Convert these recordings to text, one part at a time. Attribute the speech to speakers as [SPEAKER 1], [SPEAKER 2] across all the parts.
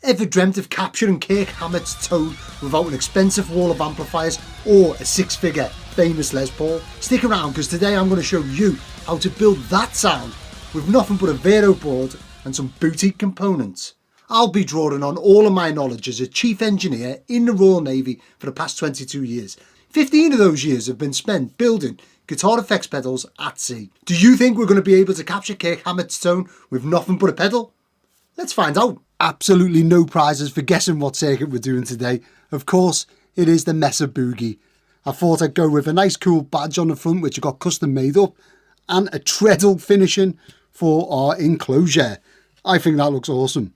[SPEAKER 1] Ever dreamt of capturing Kirk Hammett's tone without an expensive wall of amplifiers or a six-figure famous Les Paul? Stick around, because today I'm going to show you how to build that sound with nothing but a Veroboard and some boutique components. I'll be drawing on all of my knowledge as a chief engineer in the Royal Navy for the past 22 years. 15 of those years have been spent building guitar effects pedals at sea. Do you think we're going to be able to capture Kirk Hammett's tone with nothing but a pedal? Let's find out. Absolutely no prizes for guessing what circuit we're doing today. Of course, it is the Mesa Boogie. I thought I'd go with a nice cool badge on the front, which I got custom made up, and a treadle finishing for our enclosure. I think that looks awesome.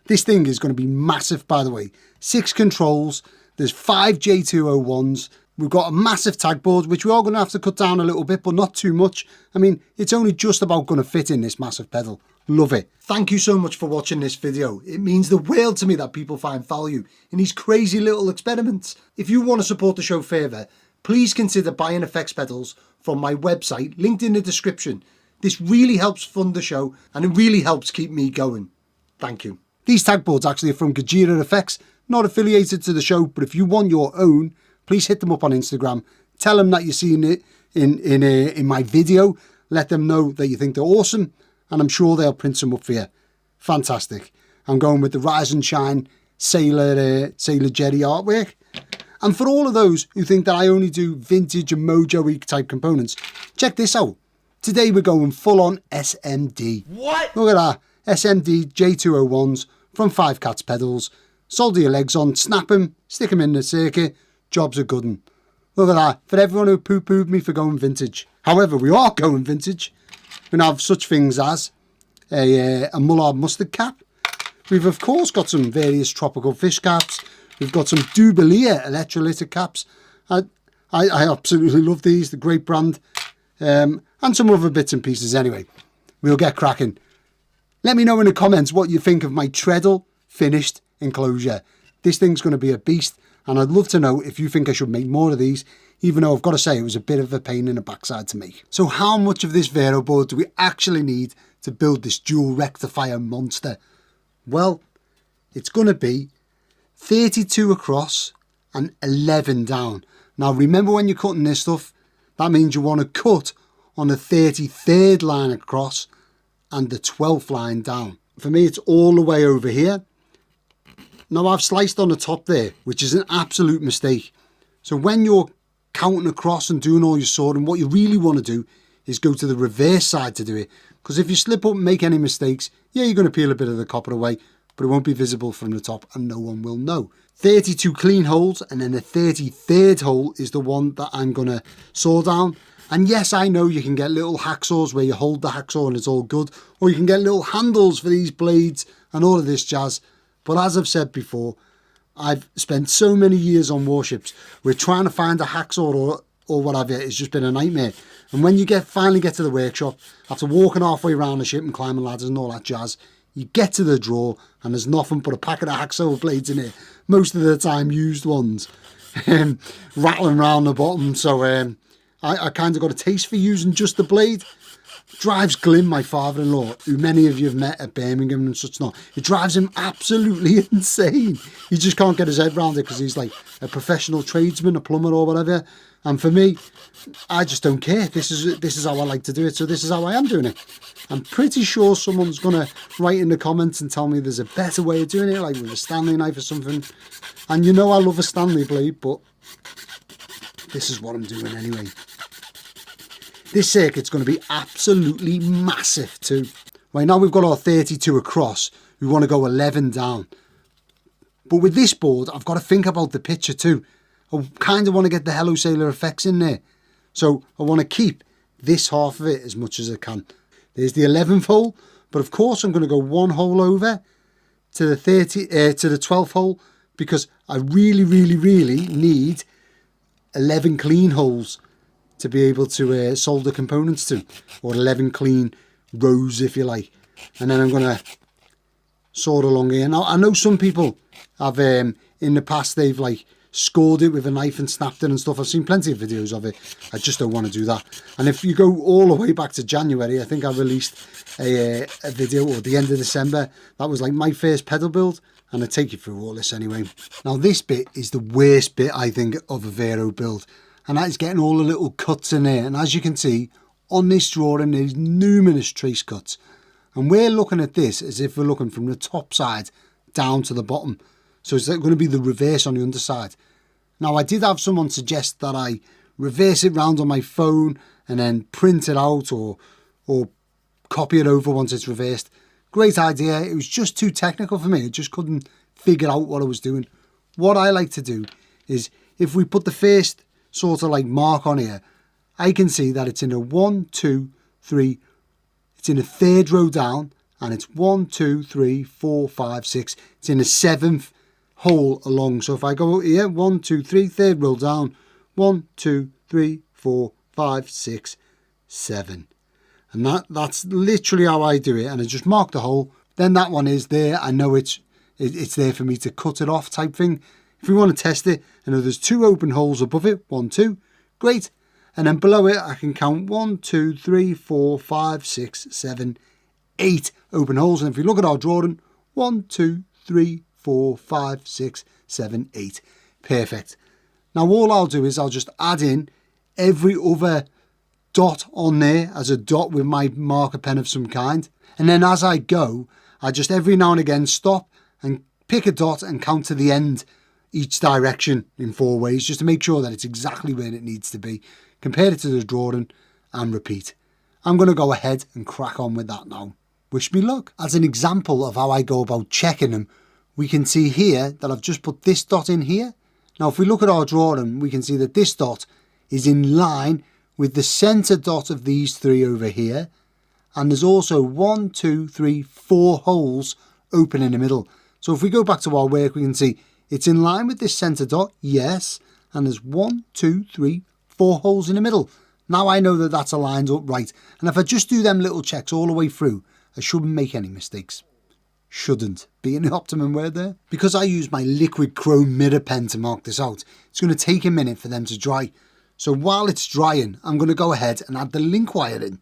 [SPEAKER 1] This thing is going to be massive, by the way. 6 controls, there's 5 J201s. We've got a massive tag board, which we are going to have to cut down a little bit, but not too much. I mean, it's only just about going to fit in this massive pedal. Love it. Thank you so much for watching this video. It means the world to me that people find value in these crazy little experiments. If you want to support the show further, please consider buying effects pedals from my website, linked in the description. This really helps fund the show, and it really helps keep me going. Thank you. These tag boards actually are from Gajira Effects, not affiliated to the show, but if you want your own, please hit them up on Instagram. Tell them that you've seen it in my video. Let them know that you think they're awesome, and I'm sure they'll print some up for you. Fantastic. I'm going with the Rise and Shine Sailor Jerry artwork. And for all of those who think that I only do vintage and Mojo-y type components, check this out. Today we're going full on SMD. What? Look at that. SMD J201s from 5 Cats pedals. Solder your legs on, snap them, stick them in the circuit. Job's a good one. Look at that. For everyone who poo-pooed me for going vintage. However, we are going vintage. We have such things as a Mullard mustard cap. We've of course got some various tropical fish caps. We've got some Dubelier electrolytic caps. I absolutely love these. The great brand. And some other bits and pieces anyway. We'll get cracking. Let me know in the comments what you think of my treadle finished enclosure. This thing's going to be a beast. And I'd love to know if you think I should make more of these, even though I've got to say it was a bit of a pain in the backside to make. So how much of this Veroboard do we actually need to build this dual rectifier monster? Well, it's going to be 32 across and 11 down. Now remember, when you're cutting this stuff, that means you want to cut on the 33rd line across and the 12th line down. For me, it's all the way over here. Now I've sliced on the top there, which is an absolute mistake. So when you're counting across and doing all your sorting, what you really want to do is go to the reverse side to do it. Because if you slip up and make any mistakes, yeah, you're going to peel a bit of the copper away, but it won't be visible from the top and no one will know. 32 clean holes, and then the 33rd hole is the one that I'm going to saw down. And yes, I know you can get little hacksaws where you hold the hacksaw and it's all good, or you can get little handles for these blades and all of this jazz. But as I've said before, I've spent so many years on warships where trying to find a hacksaw or whatever, it's just been a nightmare. And when you finally get to the workshop, after walking halfway around the ship and climbing ladders and all that jazz, you get to the drawer and there's nothing but a packet of hacksaw blades in it. Most of the time used ones, rattling around the bottom. So I kind of got a taste for using just the blade. Drives Glyn, my father-in-law, who many of you have met at Birmingham and such not. It drives him absolutely insane. He just can't get his head around it because he's like a professional tradesman, a plumber or whatever. And for me, I just don't care. This is how I like to do it, so this is how I am doing it. I'm pretty sure someone's going to write in the comments and tell me there's a better way of doing it, like with a Stanley knife or something. And you know I love a Stanley blade, but this is what I'm doing anyway. This circuit's going to be absolutely massive too. Right, now we've got our 32 across. We want to go 11 down. But with this board, I've got to think about the picture too. I kind of want to get the Hello Sailor effects in there. So I want to keep this half of it as much as I can. There's the 11th hole. But of course, I'm going to go one hole over to the 12th hole, because I really, really, really need 11 clean holes to be able to solder components to, or 11 clean rows if you like. And then I'm going to sort along here. Now I know some people have in the past, they've like scored it with a knife and snapped it and stuff. I've seen plenty of videos of it. I just don't want to do that. And if you go all the way back to January, I think I released a video, or the end of December, that was like my first pedal build. and I'll take you through all this anyway. Now this bit is the worst bit, I think, of a Vero build, and that is getting all the little cuts in there. And as you can see on this drawing, there's numerous trace cuts, and we're looking at this as if we're looking from the top side down to the bottom. So it's going to be the reverse on the underside. Now I did have someone suggest that I reverse it round on my phone and then print it out or copy it over once it's reversed. Great idea. It was just too technical for me. I just couldn't figure out what I was doing. What I like to do is, if we put the first sort of like mark on here, I can see that it's in a 1, 2, 3, it's in a third row down, and it's 1, 2, 3, 4, 5, 6. It's in a 7th hole along. So if I go here, 1, 2, 3, third row down, 1, 2, 3, 4, 5, 6, 7. And that's literally how I do it. And I just mark the hole. Then that one is there. I know it's there for me to cut it off type thing. If we want to test it, I know there's 2 open holes above it. 1, 2. Great. And then below it, I can count 1, 2, 3, 4, 5, 6, 7, 8 open holes. And if you look at our drawing, 1, 2, 3, 4, 5, 6, 7, 8. Perfect. Now all I'll do is I'll just add in every other dot on there as a dot with my marker pen of some kind. And then as I go, I just every now and again stop and pick a dot and count to the end each direction in 4 ways, just to make sure that it's exactly where it needs to be. Compare it to the drawing and repeat. I'm going to go ahead and crack on with that now. Wish me luck. As an example of how I go about checking them, we can see here that I've just put this dot in here. Now if we look at our drawing, we can see that this dot is in line with the center dot of these 3 over here, and there's also 1, 2, 3, 4 holes open in the middle. So if we go back to our work, we can see it's in line with this center dot, yes, and there's 1, 2, 3, 4 holes in the middle. Now I know that that's aligned up right, and if I just do them little checks all the way through, I shouldn't make any mistakes. Shouldn't be an optimum word there. Because I use my liquid chrome mirror pen to mark this out, it's going to take a minute for them to dry. So while it's drying, I'm going to go ahead and add the link wire in.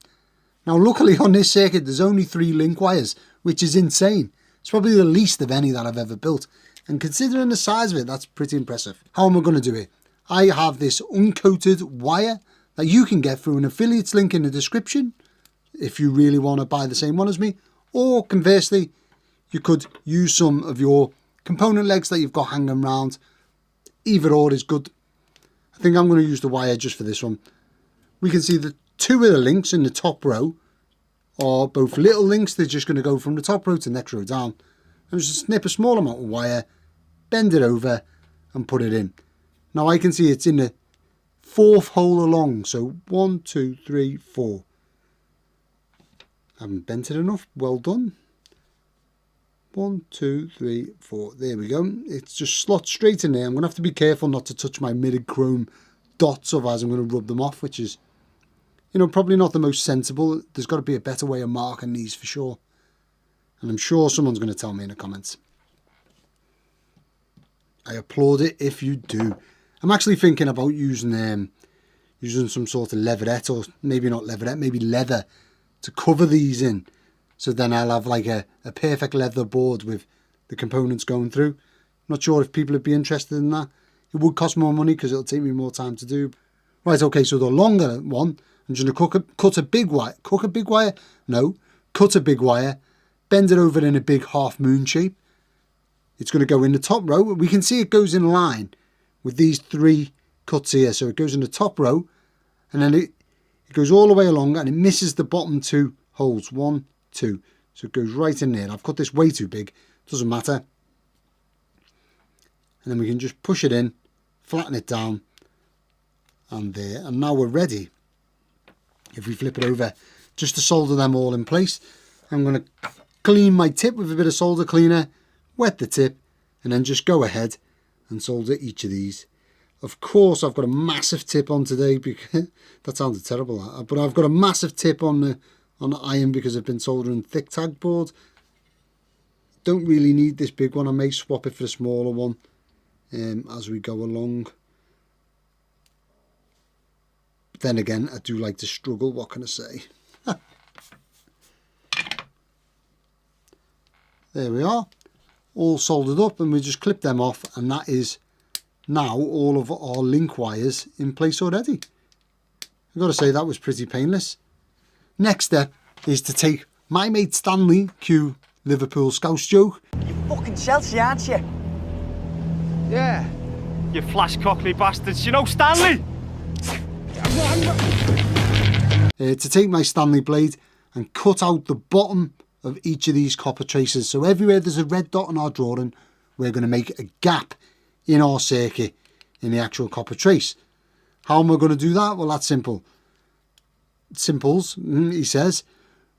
[SPEAKER 1] Now luckily on this circuit there's only 3 link wires, which is insane. It's probably the least of any that I've ever built. And considering the size of it, that's pretty impressive. How am I going to do it? I have this uncoated wire that you can get through an affiliates link in the description if you really want to buy the same one as me. Or conversely, you could use some of your component legs that you've got hanging around. Either or is good. I think I'm going to use the wire just for this one. We can see the 2 of the links in the top row are both little links. They're just going to go from the top row to the next row down. And just snip a small amount of wire, bend it over and put it in. Now I can see it's in the 4th hole along. So 1, 2, 3, 4. Haven't bent it enough. Well done. 1, 2, 3, 4. There we go. It's just slots straight in there. I'm going to have to be careful not to touch my mirrored chrome dots, otherwise I'm going to rub them off, which is, you know, probably not the most sensible. There's got to be a better way of marking these for sure. And I'm sure someone's going to tell me in the comments. I applaud it if you do. I'm actually thinking about using some sort of leatherette, or maybe not leatherette, maybe leather to cover these in. So then I'll have like a perfect leather board with the components going through. I'm not sure if people would be interested in that. It would cost more money because it'll take me more time to do. Right, okay, so the longer one, I'm just going to cut a big wire. Cut a big wire, bend it over in a big half moon shape. It's going to go in the top row. We can see it goes in line with these 3 cuts here. So it goes in the top row, and then it goes all the way along, and it misses the bottom 2 holes. 1, 2. So it goes right in there. I've cut this way too big. Doesn't matter. And then we can just push it in, flatten it down, and there. And now we're ready. If we flip it over, just to solder them all in place, I'm going to clean my tip with a bit of solder cleaner, wet the tip, and then just go ahead and solder each of these. Of course, I've got a massive tip on today because that sounded terrible, but I've got a massive tip on the iron because I've been soldering thick tag board. Don't really need this big one. I may swap it for a smaller one as we go along. But then again, I do like to struggle. What can I say? There we are. all soldered up, and we just clip them off, and that is now all of our link wires in place already. I've got to say that was pretty painless. Next step is to take my mate Stanley, cue Liverpool Scouse joke.
[SPEAKER 2] You fucking Chelsea, aren't you?
[SPEAKER 3] Yeah. You flash cockney bastards, you know Stanley?
[SPEAKER 1] To take my Stanley blade and cut out the bottom of each of these copper traces. So everywhere there's a red dot on our drawing, we're going to make a gap in our circuit in the actual copper trace. How am I going to do that? Well, that's simple. Simples, he says.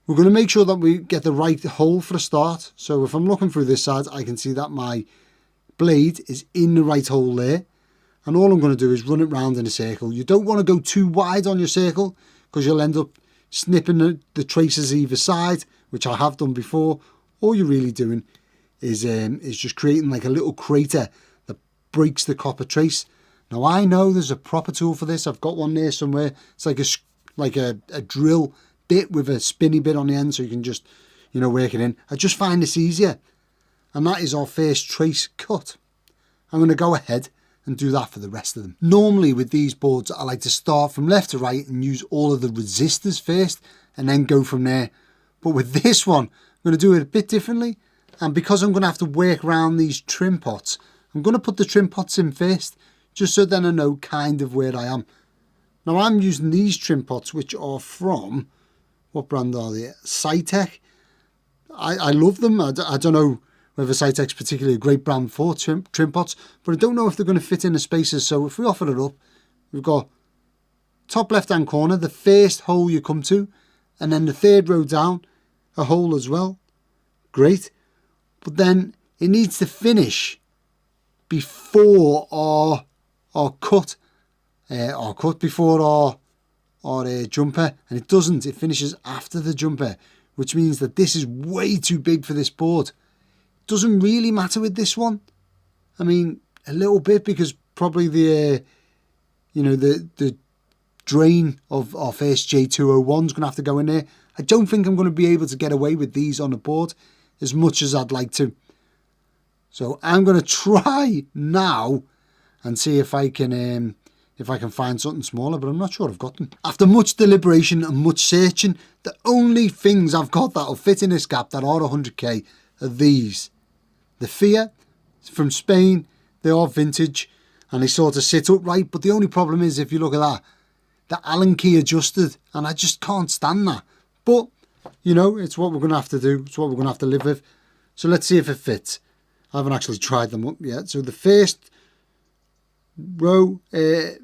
[SPEAKER 1] We're going to make sure that we get the right hole for a start. So if I'm looking through this side, I can see that my blade is in the right hole there. And all I'm going to do is run it round in a circle. You don't want to go too wide on your circle because you'll end up snipping the traces either side, which I have done before. All you're really doing is just creating like a little crater that breaks the copper trace. Now I know there's a proper tool for this. I've got one there somewhere. It's like a drill bit with a spinny bit on the end, so you can just, you know, work it in. I just find this easier, and that is our first trace cut. I'm going to go ahead and do that for the rest of them. Normally with these boards, I like to start from left to right and use all of the resistors first and then go from there. But with this one, I'm going to do it a bit differently. And because I'm going to have to work around these trim pots, I'm going to put the trim pots in first, just so then I know kind of where I am. Now I'm using these trim pots, which are from, what brand are they? Cytec. I love them. I don't know whether Cytec's particularly a great brand for trim pots, but I don't know if they're going to fit in the spaces. So if we offer it up, we've got top left hand corner, the first hole you come to, and then the third row down, a hole as well. Great. But then it needs to finish before our cut before our jumper, and it doesn't. It finishes after the jumper, which means that this is way too big for this board. Doesn't really matter with this one. I mean, a little bit, because probably the drain of our first J201 is going to have to go in there. I don't think I'm going to be able to get away with these on the board as much as I'd like to. So I'm going to try now and see if I can find something smaller, but I'm not sure I've got them. After much deliberation and much searching, the only things I've got that'll fit in this gap that are 100k are these. The Fear from Spain. They are vintage and they sort of sit upright, but the only problem is, if you look at that, the Allen key adjusted, and I just can't stand that. But, you know, it's what we're going to have to do. It's what we're going to have to live with. So let's see if it fits. I haven't actually tried them up yet. So the first row,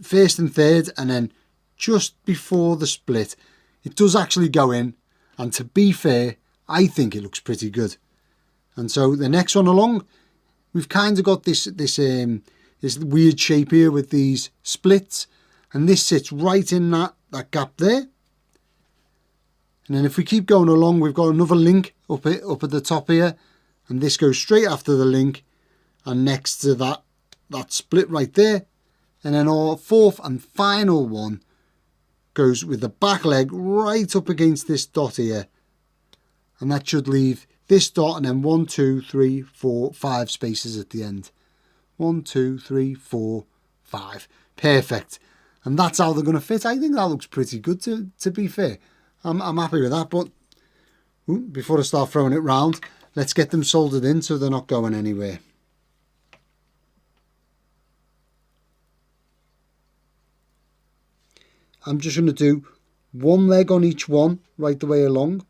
[SPEAKER 1] first and third, and then just before the split, it does actually go in, and to be fair, I think it looks pretty good. And so the next one along, we've kind of got this weird shape here with these splits, and this sits right in that gap there. And then if we keep going along, we've got another link up at the top here, and this goes straight after the link and next to that split right there. And then our fourth and final one goes with the back leg right up against this dot here, and that should leave this dot and then 1, 2, 3, 4, 5 spaces at the end. 1, 2, 3, 4, 5. Perfect. And that's how they're going to fit. I think that looks pretty good, to be fair. I'm happy with that, but before I start throwing it round, let's get them soldered in so they're not going anywhere. I'm just going to do one leg on each one right the way along,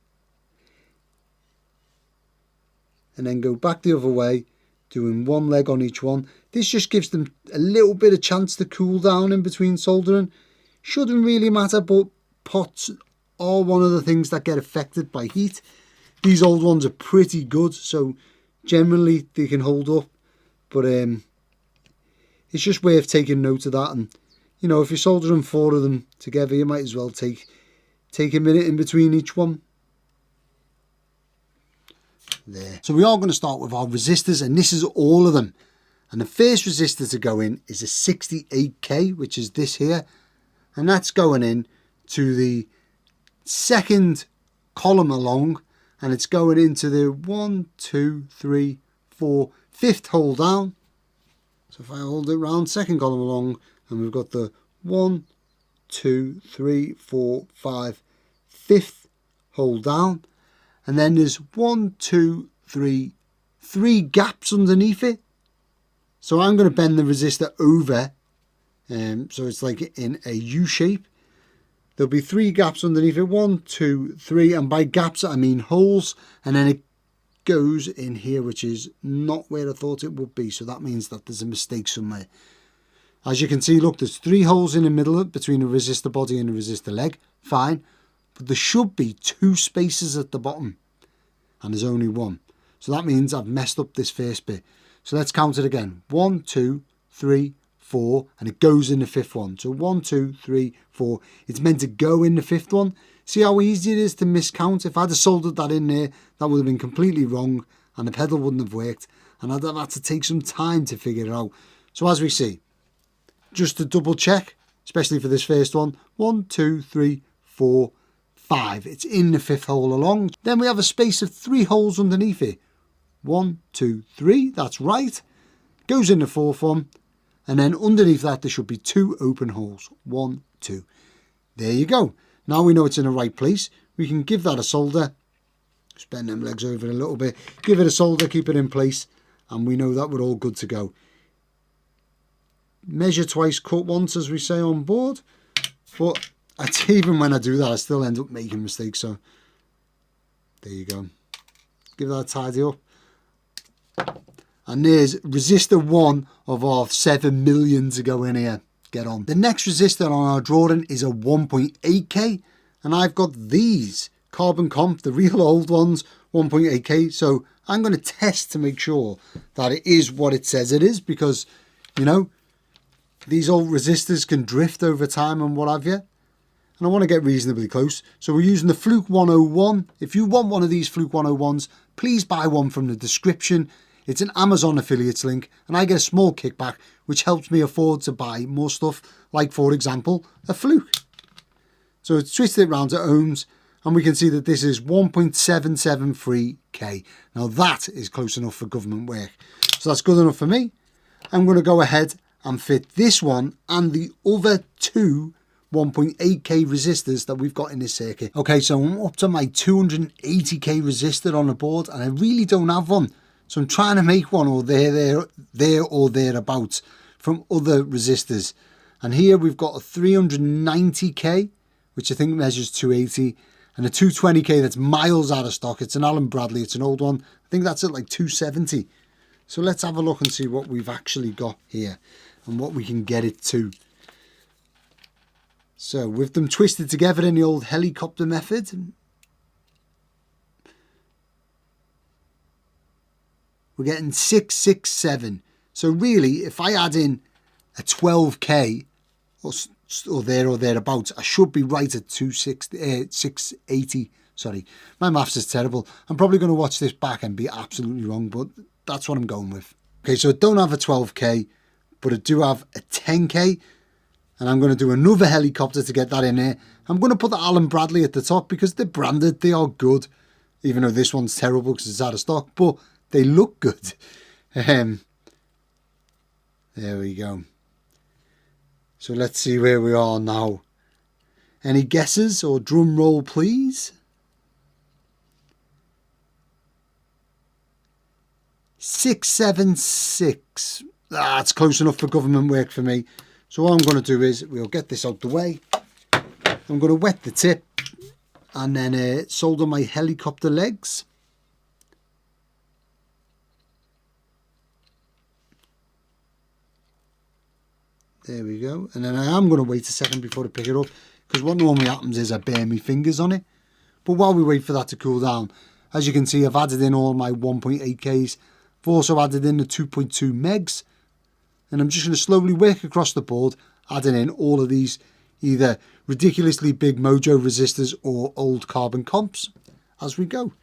[SPEAKER 1] and then go back the other way, doing one leg on each one. This just gives them a little bit of chance to cool down in between soldering. Shouldn't really matter, but pots are one of the things that get affected by heat. These old ones are pretty good, so generally they can hold up, but it's just worth taking note of that. And you know, if you're soldering 4 of them together, you might as well take a minute in between each one. There. So we are going to start with our resistors, and this is all of them. And the first resistor to go in is a 68k, which is this here, and that's going in to the second column along, and it's going into the 1, 2, 3, 4, 5th hole down. So if I hold it round, second column along, and we've got the 1, 2, 3, 4, 5, 5th hole down, and then there's 1, 2, 3, 3 gaps underneath it. So I'm going to bend the resistor over, so it's like in a U shape. There'll be 3 gaps underneath it, 1, 2, 3, and by gaps I mean holes, and then it goes in here, which is not where I thought it would be, so that means that there's a mistake somewhere. As you can see, look, there's 3 holes in the middle between the resistor body and the resistor leg, fine, but there should be 2 spaces at the bottom, and there's only 1, so that means I've messed up this first bit. So let's count it again, 1, 2, 3, 4, and it goes in the 5th one. So 1, 2, 3, 4, it's meant to go in the 5th one. See how easy it is to miscount? If I'd have soldered that in there, that would have been completely wrong, and the pedal wouldn't have worked, and I'd have had to take some time to figure it out. So as we see, just to double check, especially for this first one, 1, 2, 3, 4, 5. It's in the 5th hole along. Then we have a space of 3 holes underneath it. 1, 2, 3, that's right. Goes in the 4th one, and then underneath that there should be 2 open holes. 1, 2. There you go. Now we know it's in the right place. We can give that a solder. Just bend them legs over a little bit. Give it a solder, keep it in place, and we know that we're all good to go. Measure twice, cut once, as we say on board. But even when I do that, I still end up making mistakes. So there you go. Give that a tidy up. And there's resistor 1 of our 7 million to go in here. Get on. The next resistor on our drawing is a 1.8k, and I've got these carbon comp, the real old ones, 1.8k. So I'm going to test to make sure that it is what it says it is, because, you know, these old resistors can drift over time and what have you. And I want to get reasonably close. So we're using the Fluke 101. If you want one of these Fluke 101s, please buy one from the description. It's an Amazon affiliates link, and I get a small kickback, which helps me afford to buy more stuff, like, for example, a Fluke. So it's twisted around to ohms, and we can see that this is 1.773k. Now that is close enough for government work. So that's good enough for me. I'm going to go ahead and fit this one and the other 2 1.8k resistors that we've got in this circuit. Okay, so I'm up to my 280k resistor on the board, and I really don't have one. So I'm trying to make one or there or thereabouts from other resistors. And here we've got a 390k, which I think measures 280, and a 220k that's miles out of stock. It's an Allen Bradley, it's an old one. I think that's at like 270. So let's have a look and see what we've actually got here and what we can get it to. So with them twisted together in the old helicopter method, we're getting 667. So really, if I add in a 12k or there or thereabouts, I should be right at 680. Sorry, my maths is terrible. I'm probably going to watch this back and be absolutely wrong, but that's what I'm going with. Okay, so I don't have a 12k, but I do have a 10k. And I'm going to do another helicopter to get that in there. I'm going to put the Allen Bradley at the top because they're branded, they are good. Even though this one's terrible because it's out of stock, but they look good. There we go. So let's see where we are now. Any guesses or drum roll, please? 676. That's close enough for government work for me. So what I'm going to do is we'll get this out the way. I'm going to wet the tip and then solder my helicopter legs. There we go. And then I am going to wait a second before I pick it up, because what normally happens is I burn my fingers on it. But while we wait for that to cool down, as you can see, I've added in all my 1.8Ks. I've also added in the 2.2 megs. And I'm just going to slowly work across the board, adding in all of these either ridiculously big Mojo resistors or old carbon comps as we go.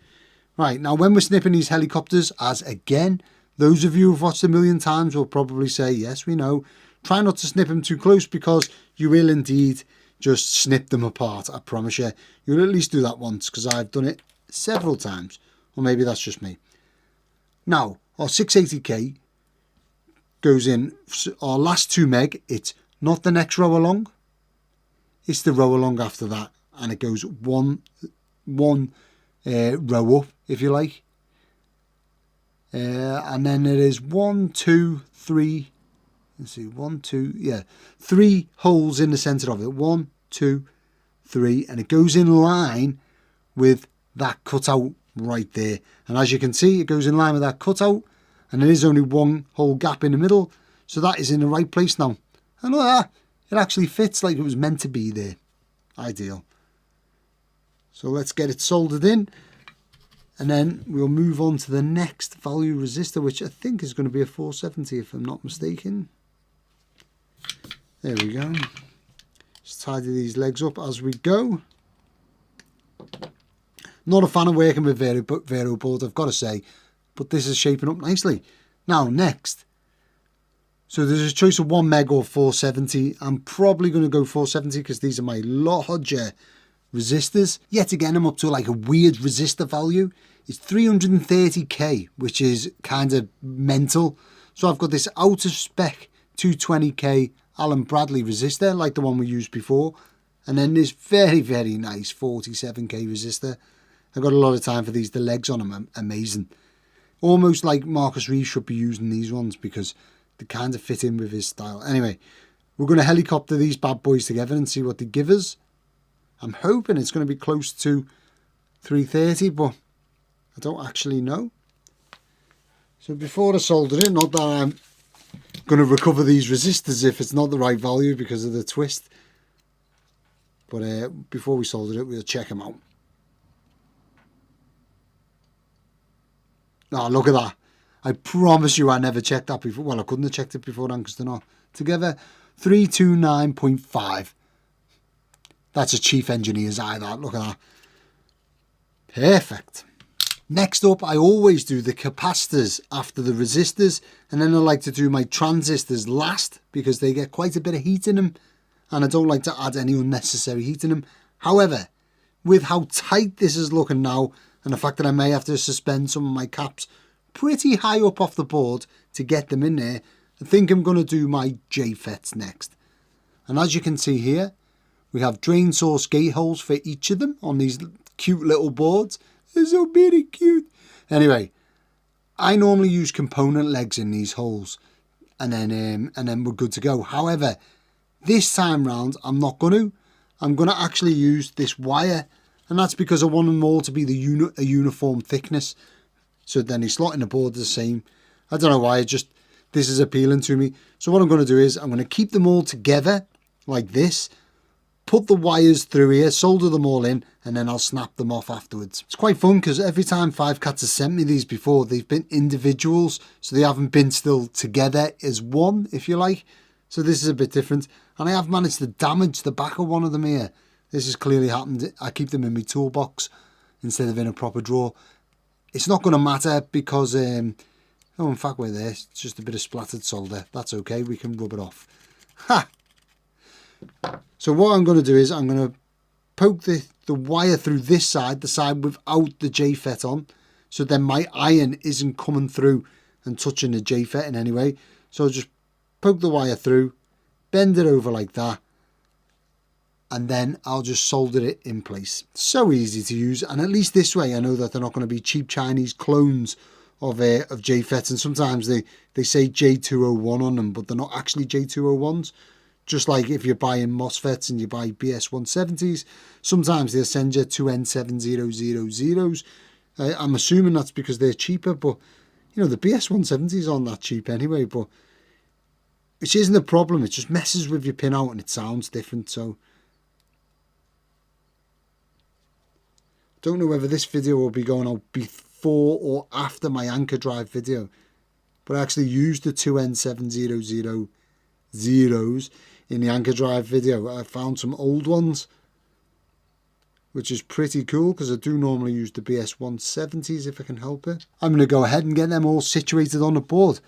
[SPEAKER 1] Right, now when we're snipping these helicopters, as again, those of you who've watched a million times will probably say, yes, we know, try not to snip them too close because you will indeed just snip them apart, I promise you. You'll at least do that once because I've done it several times, or maybe that's just me. Now, our 680K goes in, our last 2 meg, it's not the next row along, it's the row along after that, and it goes one row up, if you like. And then it is 1, 2, 3, let's see, 1, 2, yeah, 3 holes in the center of it, 1, 2, 3, and it goes in line with that cutout right there. And as you can see, it goes in line with that cutout, and there is only 1 whole gap in the middle, so that is in the right place now. And look at that, it actually fits like it was meant to be there. Ideal. So let's get it soldered in, and then we'll move on to the next value resistor, which I think is going to be a 470 if I'm not mistaken. There we go. Just tidy these legs up as we go. Not a fan of working with Veroboard, I've got to say, but this is shaping up nicely. Now next, so there's a choice of 1 meg or 470. I'm probably going to go 470 because these are my larger resistors. Yet again, I'm up to like a weird resistor value. It's 330k, which is kind of mental. So I've got this out of spec 220k Allen Bradley resistor, like the one we used before, and then this very, very nice 47k resistor. I've got a lot of time for these. The legs on them are amazing. Almost like Marcus Reeves should be using these ones because they kind of fit in with his style. Anyway, we're going to helicopter these bad boys together and see what they give us. I'm hoping it's going to be close to 330, but I don't actually know. So before I solder it, not that I'm going to recover these resistors if it's not the right value because of the twist, but before we solder it, we'll check them out. Oh, look at that. I promise you I never checked that before. Well, I couldn't have checked it before then because they're not together. 329.5. That's a chief engineer's eye, that. Look at that. Perfect. Next up, I always do the capacitors after the resistors, and then I like to do my transistors last because they get quite a bit of heat in them, and I don't like to add any unnecessary heat in them. However, with how tight this is looking now, and the fact that I may have to suspend some of my caps pretty high up off the board to get them in there, I think I'm going to do my JFETs next. And as you can see here, we have drain source gate holes for each of them on these cute little boards. They're so very cute. Anyway, I normally use component legs in these holes, and then we're good to go. However, this time round, I'm not going to. I'm going to actually use this wire, and that's because I want them all to be a uniform thickness. So then they slot in the board the same. I don't know why, this is appealing to me. So what I'm going to do is I'm going to keep them all together like this, put the wires through here, solder them all in, and then I'll snap them off afterwards. It's quite fun because every time Five Cats has sent me these before, they've been individuals, so they haven't been still together as one, if you like. So this is a bit different, and I have managed to damage the back of one of them here. This has clearly happened. I keep them in my toolbox instead of in a proper drawer. It's not going to matter because, oh, in fact, we're there. It's just a bit of splattered solder. That's okay. We can rub it off. Ha! So what I'm going to do is I'm going to poke the wire through this side, the side without the JFET on, so then my iron isn't coming through and touching the JFET in any way. So I'll just poke the wire through, bend it over like that, and then I'll just solder it in place. So easy to use, and at least this way I know that they're not going to be cheap Chinese clones of JFETs, and sometimes they say J201 on them, but they're not actually J201s. Just like if you're buying MOSFETs and you buy BS170s, sometimes they'll send you 2N7000s. I'm assuming that's because they're cheaper, but you know, the BS170s aren't that cheap anyway, but which isn't a problem. It just messes with your pinout and it sounds different. So don't know whether this video will be going out before or after my anchor drive video, but I actually used the 2N7000s in the anchor drive video. I found some old ones, which is pretty cool because I do normally use the BS170s if I can help it. I'm going to go ahead and get them all situated on the board.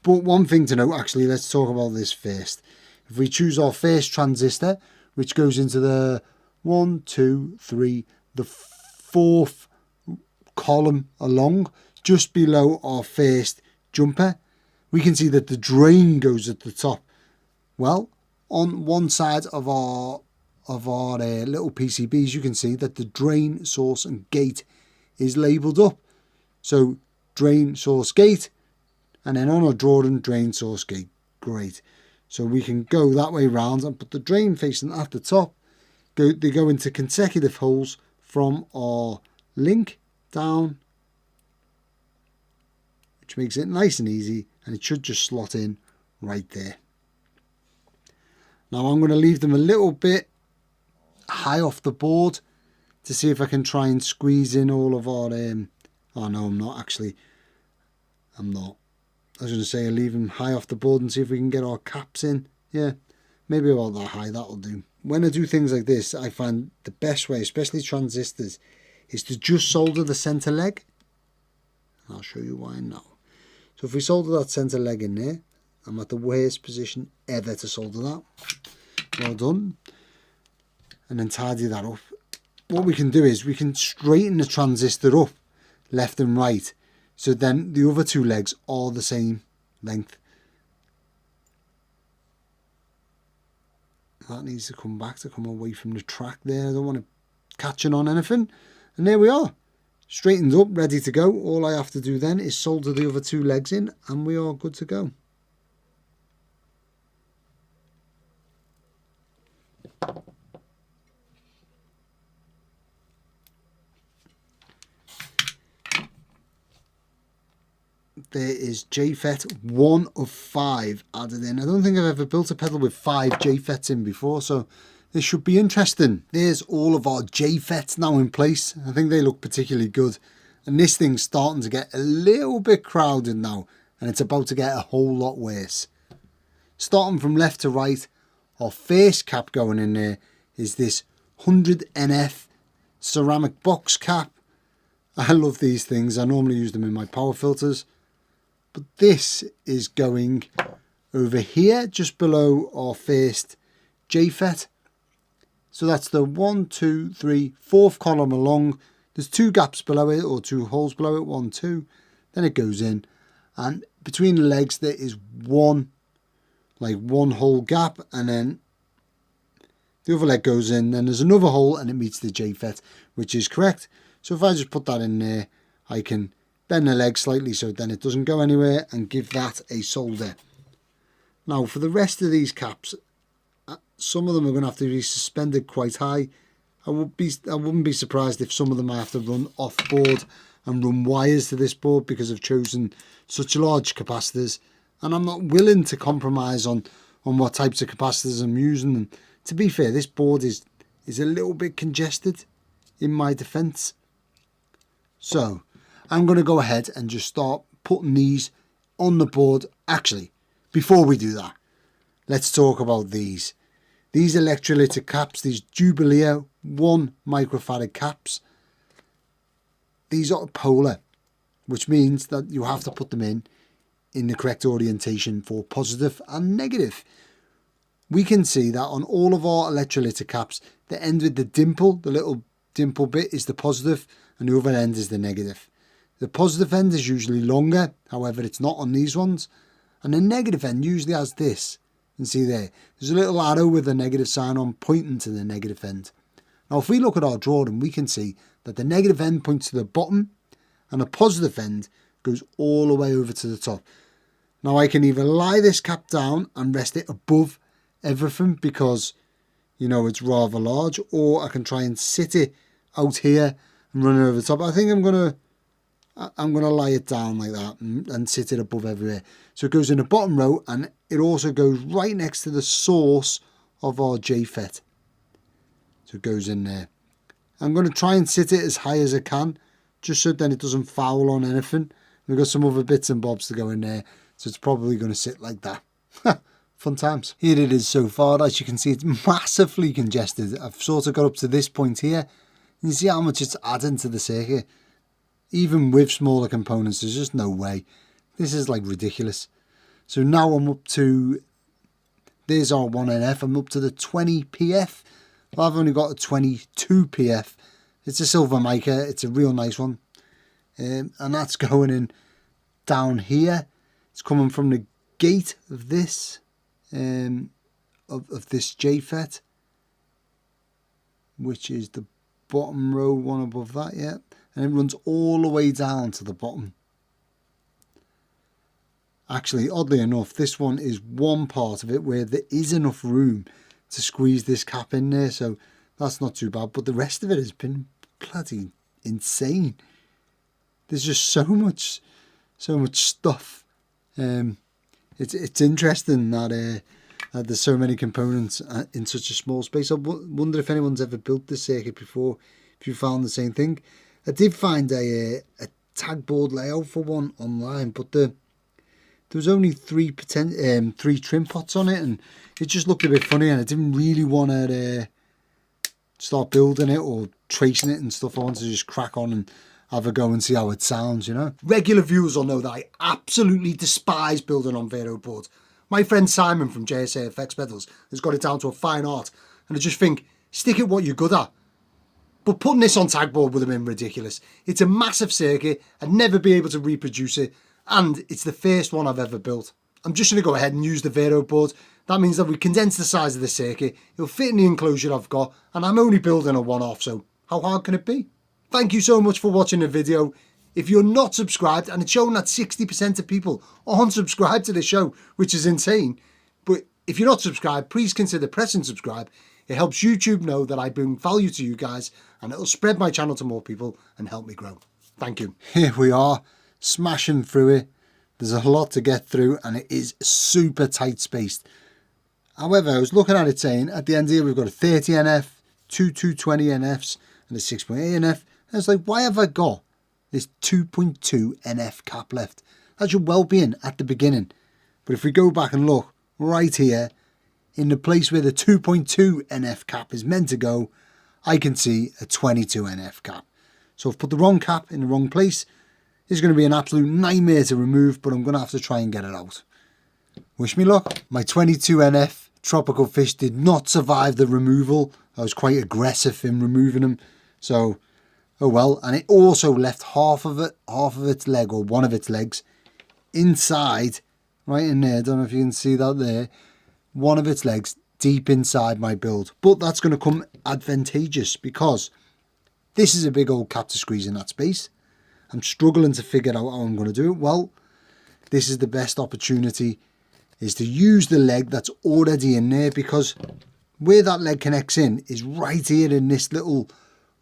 [SPEAKER 1] But one thing to note, actually, let's talk about this first. If we choose our first transistor, which goes into the 1, 2, 3, the 4th column along, just below our first jumper, we can see that the drain goes at the top. Well, on one side of our little PCBs, you can see that the drain, source and gate is labelled up. So drain, source, gate, and then on our drawing, drain, source, gate. Great. So we can go that way round and put the drain facing at the top. They go into consecutive holes from our link down, which makes it nice and easy, and it should just slot in right there. Now I'm going to leave them a little bit high off the board to see if I can try and squeeze in all of our oh no, I'm not actually. I'm not. I was going to say I'll leave them high off the board and see if we can get our caps in. Yeah, maybe about that high, that'll do. When I do things like this, I find the best way, especially transistors, is to just solder the center leg. I'll show you why now. So if we solder that center leg in there, I'm at the worst position ever to solder that. Well done. And then tidy that up. What we can do is we can straighten the transistor up left and right, so then the other two legs are the same length. That needs to come back to come away from the track there. I don't want it catching on anything. And there we are. Straightened up, ready to go. All I have to do then is solder the other two legs in and we are good to go. There is JFET 1 of 5 added in. I don't think I've ever built a pedal with 5 JFETs in before, so this should be interesting. There's all of our JFETs now in place. I think they look particularly good. And this thing's starting to get a little bit crowded now, and it's about to get a whole lot worse. Starting from left to right, our first cap going in there is this 100 NF ceramic box cap. I love these things. I normally use them in my power filters. But this is going over here, just below our first JFET. So that's the 1, 2, 3, 4th column along. There's 2 gaps below it, or 2 holes below it, 1, 2. Then it goes in. And between the legs there is one hole gap, and then the other leg goes in. Then there's another hole and it meets the JFET, which is correct. So if I just put that in there, I can bend the leg slightly so then it doesn't go anywhere and give that a solder. Now for the rest of these caps, some of them are going to have to be suspended quite high. I wouldn't be surprised if some of them I have to run off board and run wires to this board because I've chosen such large capacitors, and I'm not willing to compromise on what types of capacitors I'm using. And to be fair, this board is a little bit congested in my defense. So I'm going to go ahead and just start putting these on the board. Actually, before we do that, let's talk about these. These electrolytic caps, these Jubilee 1 microfarad caps, these are polar, which means that you have to put them in the correct orientation for positive and negative. We can see that on all of our electrolytic caps, the end with the dimple, the little dimple bit, is the positive, and the other end is the negative. The positive end is usually longer, however it's not on these ones, and the negative end usually has this. You can see there's a little arrow with a negative sign on pointing to the negative end. Now if we look at our drawing, we can see that the negative end points to the bottom and the positive end goes all the way over to the top. Now I can either lie this cap down and rest it above everything because, you know, it's rather large, or I can try and sit it out here and run it over the top. I think I'm gonna lie it down like that and sit it above everywhere. So it goes in the bottom row, and it also goes right next to the source of our JFET. So it goes in there. I'm going to try and sit it as high as I can, just so then it doesn't foul on anything. We've got some other bits and bobs to go in there, so it's probably going to sit like that. Fun times. Here it is so far. As you can see, it's massively congested. I've sort of got up to this point here. You see how much it's adding to the circuit. Even with smaller components, there's just no way. This is like ridiculous. So now I'm up to, there's our 1NF, I'm up to the 20 PF. Well, I've only got a 22 PF. It's a silver mica, it's a real nice one. And that's going in down here. It's coming from the gate of this, of this JFET, which is the bottom row one above that, yeah. And it runs all the way down to the bottom. Actually, oddly enough, this one is one part of it where there is enough room to squeeze this cap in there, so that's not too bad. But the rest of it has been bloody insane. There's just so much stuff. It's interesting that there's so many components in such a small space. I wonder if anyone's ever built this circuit before, if you found the same thing. I did find a tag board layout for one online, but there was only three trim pots on it, and it just looked a bit funny, and I didn't really want to start building it or tracing it and stuff. I wanted to just crack on and have a go and see how it sounds, you know. Regular viewers will know that I absolutely despise building on Veroboard. My friend Simon from JFET Pedals has got it down to a fine art, and I just think, stick at what you're good at. But putting this on tag board would have been ridiculous. It's a massive circuit, I'd never be able to reproduce it, and it's the first one I've ever built. I'm just going to go ahead and use the Veroboard. That means that we condense the size of the circuit, it'll fit in the enclosure I've got, and I'm only building a one-off, so how hard can it be? Thank you so much for watching the video. If you're not subscribed, and it's showing that 60% of people aren't subscribed to the show, which is insane, but if you're not subscribed, please consider pressing subscribe. It helps YouTube know that I bring value to you guys, and it'll spread my channel to more people and help me grow. Thank you. Here we are, smashing through it. There's a lot to get through, and it is super tight spaced. However, I was looking at it saying, at the end here, we've got a 30 NF, two 220 NFs, and a 6.8 NF. And it's like, why have I got this 2.2 NF cap left? That should well be in at the beginning. But if we go back and look right here, in the place where the 2.2 NF cap is meant to go, I can see a 22 NF cap. So I've put the wrong cap in the wrong place. It's going to be an absolute nightmare to remove, but I'm going to have to try and get it out. Wish me luck. My 22 NF tropical fish did not survive the removal. I was quite aggressive in removing them. So, oh well. And it also left half of its leg, or one of its legs, inside, right in there. I don't know if you can see that there. One of its legs deep inside my build. But that's going to come advantageous, because this is a big old cap to squeeze in that space. I'm struggling to figure out how I'm going to do it. Well, this is the best opportunity, is to use the leg that's already in there, because where that leg connects in is right here in this little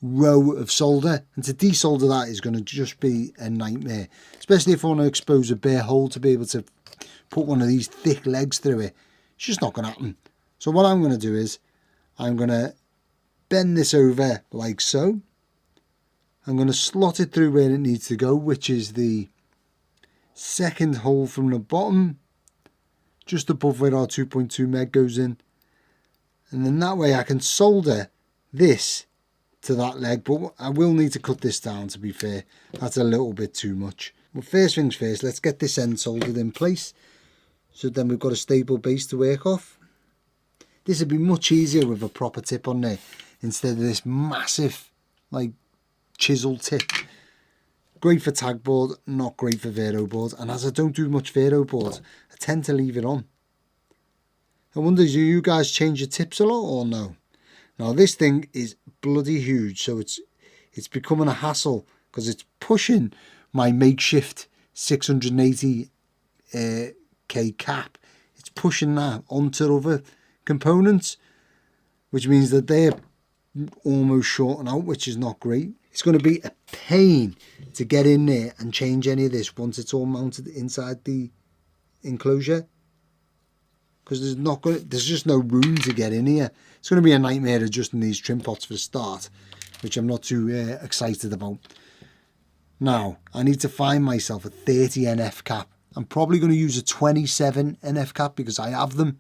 [SPEAKER 1] row of solder, and to desolder that is going to just be a nightmare, especially if I want to expose a bare hole to be able to put one of these thick legs through it. It's just not going to happen. So what I'm going to do is I'm going to bend this over like so. I'm going to slot it through where it needs to go, which is the second hole from the bottom, just above where our 2.2 meg goes in. And then that way I can solder this to that leg, but I will need to cut this down, to be fair. That's a little bit too much. Well, first things first, let's get this end soldered in place, so then we've got a stable base to work off. This would be much easier with a proper tip on there, instead of this massive, like, chisel tip. Great for tag board, not great for Veroboard, and as I don't do much Veroboard, I tend to leave it on. I wonder, do you guys change your tips a lot or no? Now this thing is bloody huge, so it's becoming a hassle, because it's pushing my makeshift 680k cap. It's pushing that onto other components, which means that they're almost shorting out, which is not great. It's going to be a pain to get in there and change any of this once it's all mounted inside the enclosure, because there's just no room to get in here. It's going to be a nightmare adjusting these trim pots for a start, which I'm not too excited about. Now I need to find myself a 30 NF cap. I'm probably going to use a 27 NF cap because I have them,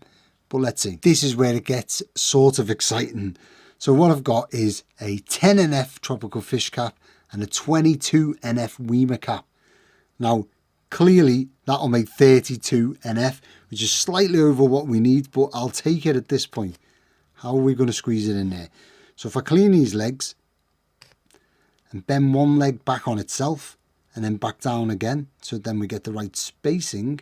[SPEAKER 1] but let's see. This is where it gets sort of exciting. So what I've got is a 10 NF tropical fish cap and a 22 NF Weimer cap. Now clearly that'll make 32 NF, which is slightly over what we need, but I'll take it at this point. How are we going to squeeze it in there? So if I clean these legs and bend one leg back on itself and then back down again, so then we get the right spacing,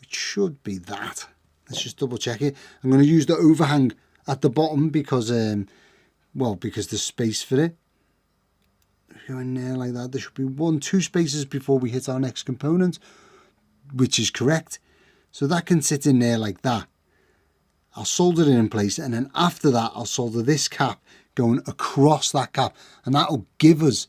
[SPEAKER 1] which should be that. Let's just double check it. I'm going to use the overhang at the bottom because, well, because there's space for it. Go in there like that. There should be 1-2 spaces before we hit our next component, which is correct. So that can sit in there like that. I'll solder it in place, and then after that I'll solder this cap going across that cap, and that'll give us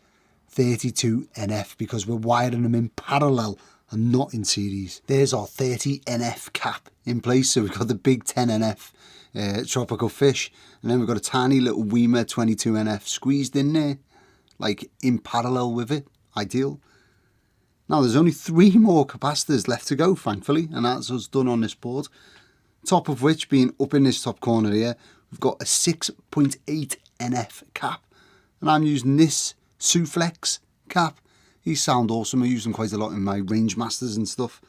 [SPEAKER 1] 32 NF because we're wiring them in parallel and not in series. There's our 30 NF cap in place. So we've got the big 10 NF tropical fish, and then we've got a tiny little Weimer 22 NF squeezed in there, like in parallel with it. Ideal. Now there's only 3 more capacitors left to go, thankfully, and that's us done on this board. Top of which, being up in this top corner here, we've got a 6.8 NF cap, and I'm using this Suflex cap. These sound awesome. I use them quite a lot in my Range Masters and stuff.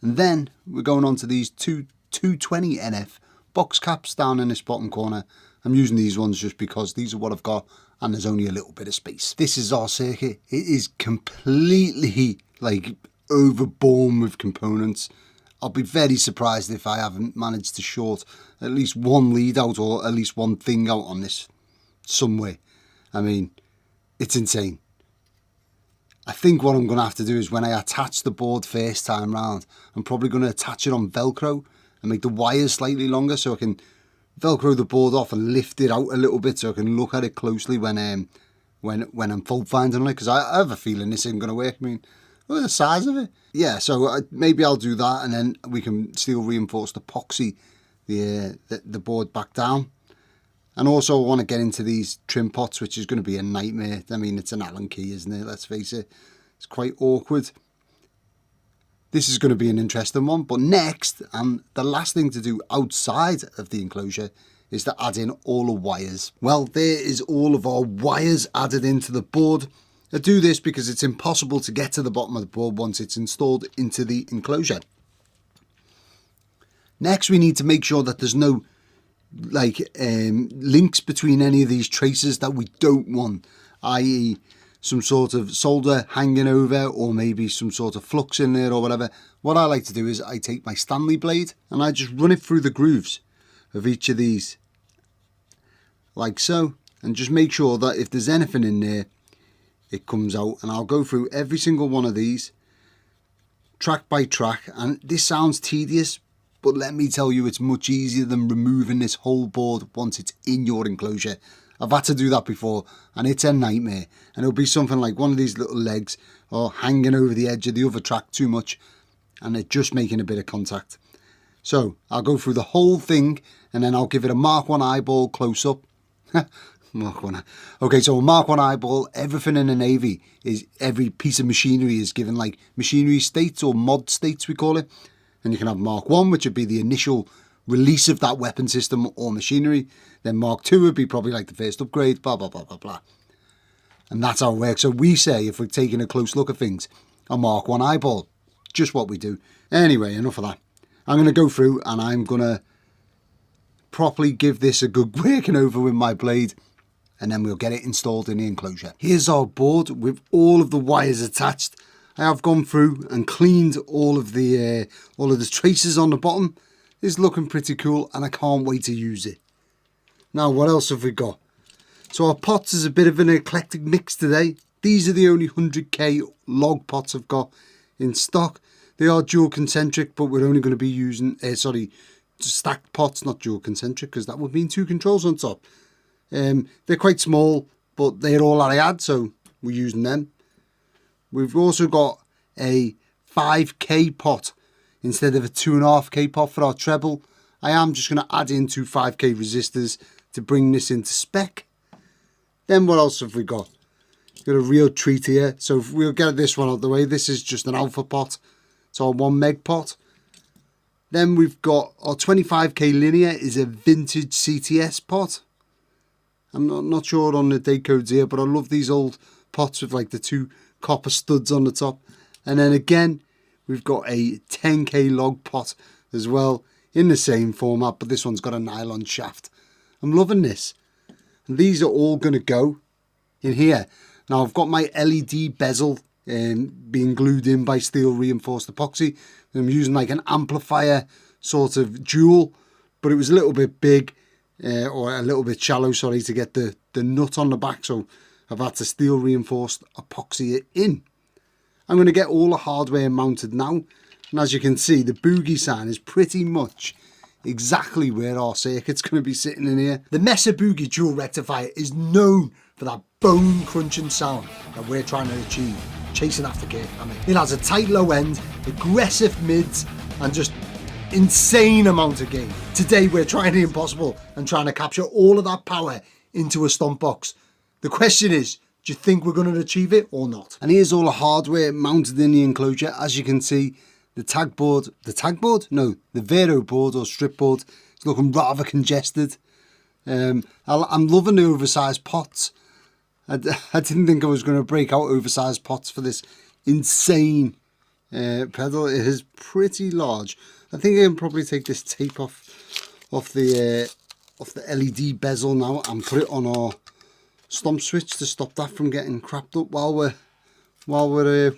[SPEAKER 1] And then we're going on to these 220 NF box caps down in this bottom corner. I'm using these ones just because these are what I've got and there's only a little bit of space. This is our circuit. It is completely like overborne with components. I'll be very surprised if I haven't managed to short at least one lead out or at least one thing out on this somewhere. I mean, it's insane. I think what I'm going to have to do is when I attach the board first time round, I'm probably going to attach it on Velcro and make the wires slightly longer so I can Velcro the board off and lift it out a little bit so I can look at it closely when I'm fault finding on it, because I have a feeling this isn't going to work. I mean, look at the size of it. Yeah, so maybe I'll do that, and then we can steel reinforced epoxy the board back down. And also I want to get into these trim pots, which is going to be a nightmare. I mean, it's an Allen key, isn't it? Let's face it. It's quite awkward. This is going to be an interesting one. But next, and the last thing to do outside of the enclosure, is to add in all the wires. Well, there is all of our wires added into the board. I do this because it's impossible to get to the bottom of the board once it's installed into the enclosure. Next, we need to make sure that there's no links between any of these traces that we don't want, i.e. some sort of solder hanging over or maybe some sort of flux in there or whatever. What I like to do is I take my Stanley blade and I just run it through the grooves of each of these like so, and just make sure that if there's anything in there it comes out. And I'll go through every single one of these track by track, and this sounds tedious, but let me tell you, it's much easier than removing this whole board once it's in your enclosure. I've had to do that before and it's a nightmare. And it'll be something like one of these little legs or hanging over the edge of the other track too much and it's just making a bit of contact. So I'll go through the whole thing and then I'll give it a Mark 1 eyeball close up. Mark 1. Okay, so a Mark 1 eyeball, everything in the Navy is, every piece of machinery is given like machinery states or mod states we call it. And you can have Mark 1, which would be the initial release of that weapon system or machinery. Then Mark 2 would be probably like the first upgrade, blah, blah, blah, blah, blah. And that's how it works. So we say, if we're taking a close look at things, a Mark 1 eyeball. Just what we do. Anyway, enough of that. I'm going to go through and I'm going to properly give this a good working over with my blade. And then we'll get it installed in the enclosure. Here's our board with all of the wires attached. I have gone through and cleaned all of the traces on the bottom. It's looking pretty cool and I can't wait to use it. Now, what else have we got? So our pots is a bit of an eclectic mix today. These are the only 100k log pots I've got in stock. They are dual concentric, but we're only going to be using, stacked pots, not dual concentric, because that would mean 2 controls on top. They're quite small, but they're all I had, so we're using them. We've also got a 5k pot instead of a 2.5k pot for our treble. I am just going to add in 2 5k resistors to bring this into spec. Then what else have we got? We've got a real treat here. So if we'll get this one out of the way. This is just an alpha pot. It's our 1 meg pot. Then we've got our 25k linear is a vintage CTS pot. I'm not sure on the date codes here, but I love these old pots with like the 2 copper studs on the top. And then again, we've got a 10k log pot as well in the same format, but this one's got a nylon shaft. I'm loving this. And these are all going to go in here. Now I've got my LED bezel being glued in by steel reinforced epoxy. I'm using like an amplifier sort of jewel, but it was a little bit big, or a little bit shallow, sorry, to get the nut on the back, so I've had to steel reinforced epoxy it in. I'm going to get all the hardware mounted now, and as you can see, the boogie sign is pretty much exactly where our circuit's going to be sitting in here. The Mesa Boogie dual rectifier is known for that bone crunching sound that we're trying to achieve, chasing after Kirk Hammett. It has a tight low end, aggressive mids, and just insane amount of gain. Today we're trying the impossible and trying to capture all of that power into a stomp box. The question is, do you think we're going to achieve it or not? And here's all the hardware mounted in the enclosure. As you can see, the Veroboard or strip board is looking rather congested. I'm loving the oversized pots. I didn't think I was going to break out oversized pots for this insane pedal. It is pretty large. I think I can probably take this tape off the LED bezel now and put it on our stomp switch to stop that from getting crapped up while we're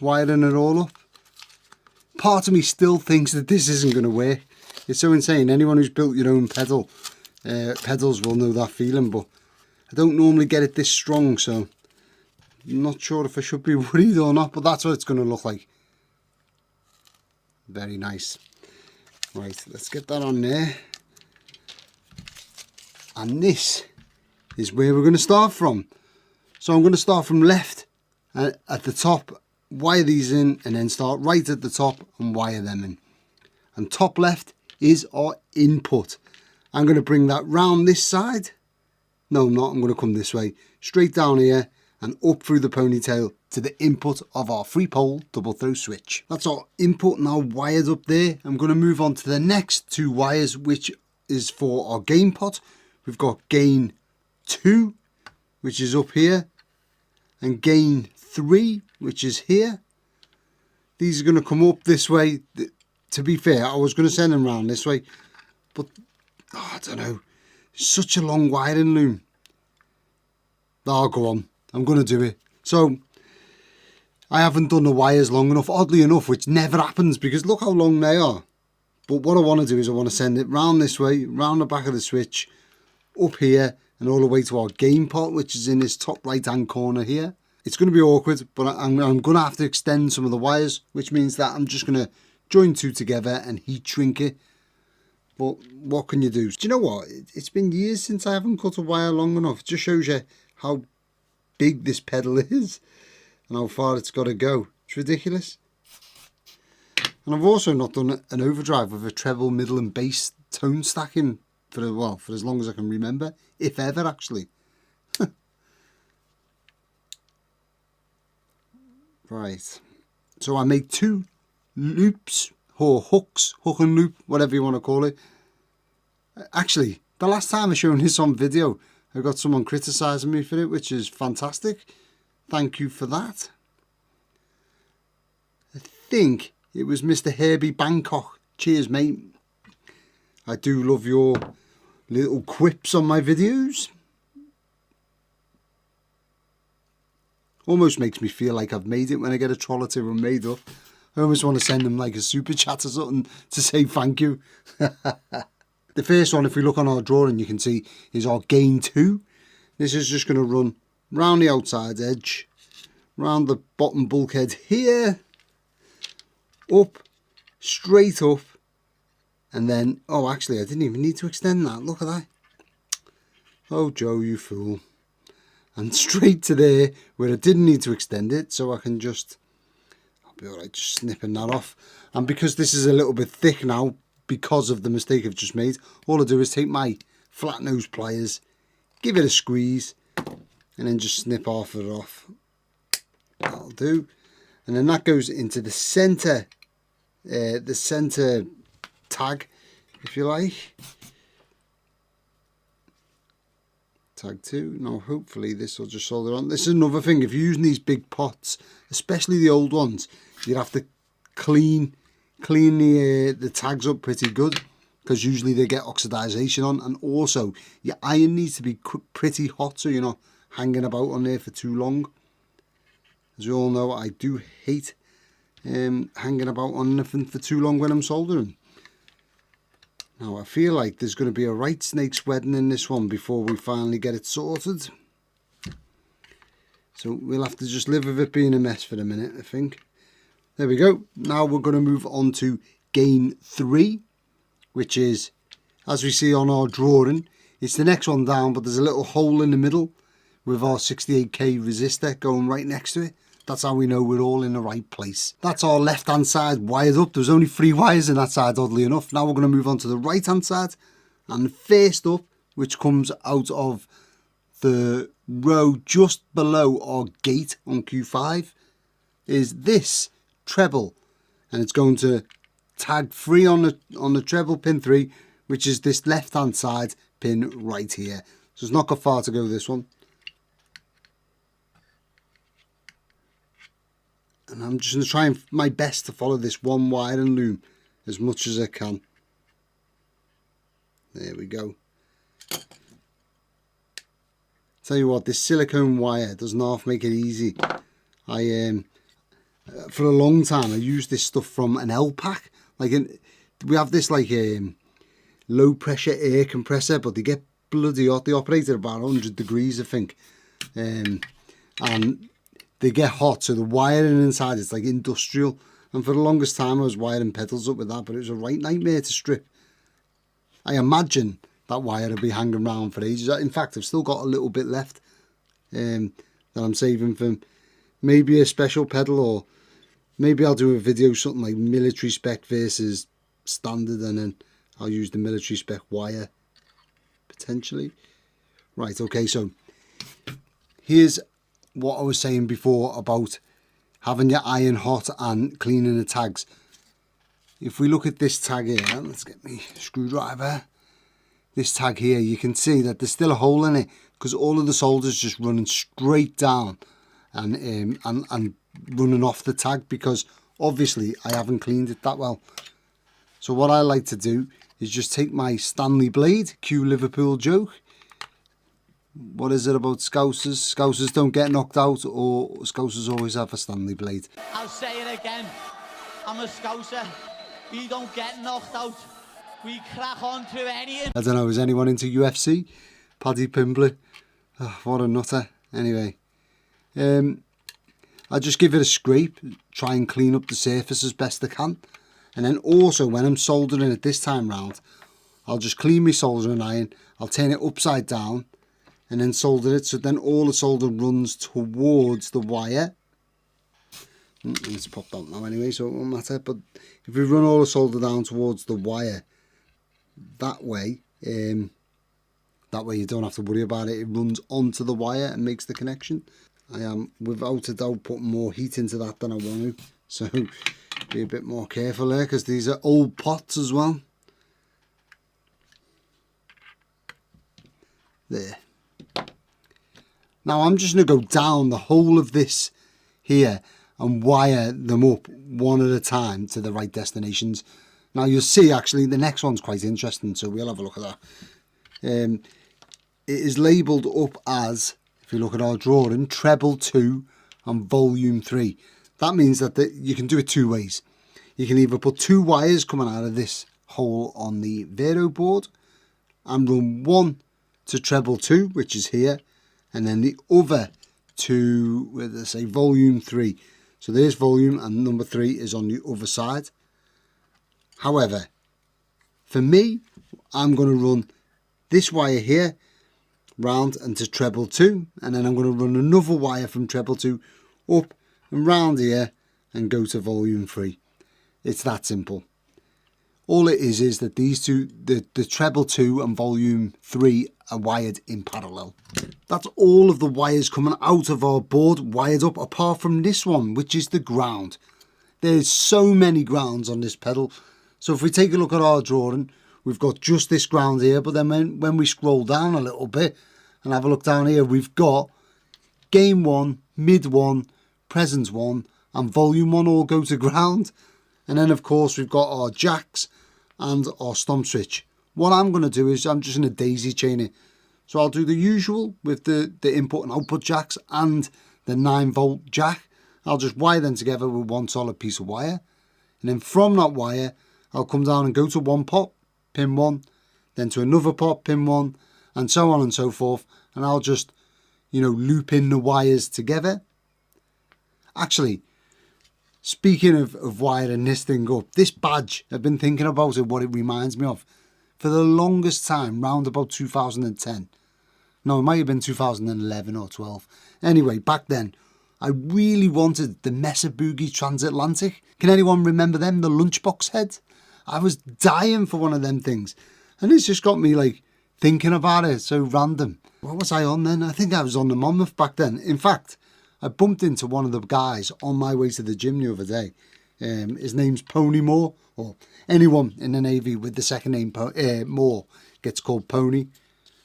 [SPEAKER 1] wiring it all up. Part of me still thinks that this isn't going to work. It's so insane. Anyone who's built your own pedals will know that feeling, but I don't normally get it this strong, so I'm not sure if I should be worried or not, but that's what it's going to look like. Very nice. Right, let's get that on there. And this is where we're going to start from. So I'm going to start from left at the top, wire these in, and then start right at the top and wire them in. And top left is our input. I'm going to bring that round this side. No, I'm not. I'm going to come this way, straight down here and up through the ponytail to the input of our 3-pole double throw switch. That's our input now wired up there. I'm going to move on to the next 2 wires, which is for our gain pot. We've got gain 2, which is up here, and gain 3, which is here. These are going to come up this way. To be fair, I was going to send them round this way, but I don't know, such a long wiring loom. I'll go on, I'm going to do it. So I haven't done the wires long enough, oddly enough, which never happens because look how long they are. But what I want to do is I want to send it round this way, round the back of the switch, up here, and all the way to our gain pot, which is in this top right hand corner here. It's going to be awkward, but I'm going to have to extend some of the wires, which means that I'm just going to join 2 together and heat shrink it. But what can you do? Do you know what? It's been years since I haven't cut a wire long enough. It just shows you how big this pedal is and how far it's got to go. It's ridiculous. And I've also not done an overdrive with a treble, middle and bass tone stacking for as long as I can remember, if ever actually. Right, so I made 2 loops or hooks, hook and loop, whatever you want to call it. Actually, the last time I showed this on video, I got someone criticising me for it, which is fantastic. Thank you for that. I think it was Mr. Herbie Bangkok. Cheers, mate. I do love your little quips on my videos. Almost makes me feel like I've made it when I get a troll or 2 made up. I almost want to send them like a super chat or something to say thank you. The first one, if we look on our drawing, you can see is our gain 2. This is just going to run round the outside edge, round the bottom bulkhead here, up, straight up, and then, oh actually I didn't even need to extend that, look at that. Oh Joe, you fool. And straight to there where I didn't need to extend it, so I can just, I'll be alright just snipping that off. And because this is a little bit thick now because of the mistake I've just made, all I do is take my flat nose pliers, give it a squeeze, and then just snip half of it off. That'll do. And then that goes into the center tag, if you like. Tag 2. Now hopefully this will just solder on. This is another thing, if you're using these big pots, especially the old ones, you'd have to clean the tags up pretty good, because usually they get oxidization on, and also your iron needs to be pretty hot so you're not hanging about on there for too long. As you all know, I do hate hanging about on anything for too long when I'm soldering. Now I feel like there's going to be a right snake's wedding in this one before we finally get it sorted. So we'll have to just live with it being a mess for a minute, I think. There we go. Now we're going to move on to gain 3, which is, as we see on our drawing, it's the next one down, but there's a little hole in the middle with our 68k resistor going right next to it. That's how we know we're all in the right place. That's our left hand side wired up. There's only 3 wires in that side, oddly enough. Now we're going to move on to the right hand side. And first up, which comes out of the row just below our gate on Q5, is this treble. And it's going to tag 3 on the treble, pin 3, which is this left hand side pin right here. So it's not got far to go, this one. And I'm just going to try my best to follow this one wiring loom as much as I can. There we go. Tell you what, this silicone wire doesn't half make it easy. For a long time I used this stuff from an L-pack. We have this low pressure air compressor, but they get bloody hot. They operate at about 100 degrees, I think. And they get hot, so the wiring inside is like industrial. And for the longest time I was wiring pedals up with that, but it was a right nightmare to strip. I imagine that wire will be hanging around for ages. In fact, I've still got a little bit left that I'm saving for maybe a special pedal, or maybe I'll do a video something like military spec versus standard, and then I'll use the military spec wire potentially. Right, okay, so here's what I was saying before about having your iron hot and cleaning the tags. If we look at this tag here, let's get my screwdriver. This tag here, you can see that there's still a hole in it because all of the solder's just running straight down and running off the tag, because obviously I haven't cleaned it that well. So what I like to do is just take my Stanley blade, cue Liverpool joke. What is it about Scousers? Scousers don't get knocked out, or Scousers always have a Stanley blade.
[SPEAKER 4] I'll say it again. I'm a Scouser. We don't get knocked out. We crack on through anything. I
[SPEAKER 1] don't know, is anyone into UFC? Paddy Pimbley. Oh, what a nutter. Anyway. I just give it a scrape. Try and clean up the surface as best I can. And then also when I'm soldering it this time round, I'll just clean my soldering iron. I'll turn it upside down and then solder it, so then all the solder runs towards the wire. It's popped out now anyway, so it won't matter. But if we run all the solder down towards the wire, that way you don't have to worry about it. It runs onto the wire and makes the connection. I am without a doubt putting more heat into that than I want to, so be a bit more careful there, because these are old pots as well. There. Now I'm just going to go down the whole of this here and wire them up one at a time to the right destinations. Now you'll see actually the next one's quite interesting, so we'll have a look at that. It is labelled up as, if you look at our drawing, treble 2 and volume 3. That means that you can do it 2 ways. You can either put 2 wires coming out of this hole on the Veroboard and run one to treble 2, which is here, and then the other to, where they say, volume 3. So there's volume, and number 3 is on the other side. However, for me, I'm going to run this wire here round and to treble 2, and then I'm going to run another wire from treble 2 up and round here and go to volume 3. It's that simple. All it is that these two, the treble 2 and volume 3, are wired in parallel. That's all of the wires coming out of our board wired up, apart from this one, which is the ground. There's so many grounds on this pedal. So if we take a look at our drawing, we've got just this ground here, but then when we scroll down a little bit and have a look down here, we've got gain 1, mid 1, present 1 and volume 1 all go to ground. And then of course we've got our jacks and our stomp switch. What I'm going to do is I'm just going to daisy chain it. So I'll do the usual with the input and output jacks and the 9-volt jack. I'll just wire them together with one solid piece of wire. And then from that wire, I'll come down and go to one pot, pin 1, then to another pot, pin 1, and so on and so forth. And I'll just, you know, loop in the wires together. Actually, speaking of wiring this thing up, this badge, I've been thinking about it, what it reminds me of. For the longest time, round about 2010. No, it might have been 2011 or 12. Anyway, back then, I really wanted the Mesa Boogie Transatlantic. Can anyone remember them? The lunchbox head? I was dying for one of them things. And it's just got me like thinking about it. So random. What was I on then? I think I was on the Monmouth back then. In fact, I bumped into one of the guys on my way to the gym the other day. His name's Pony Moore, or anyone in the Navy with the second name Moore gets called Pony.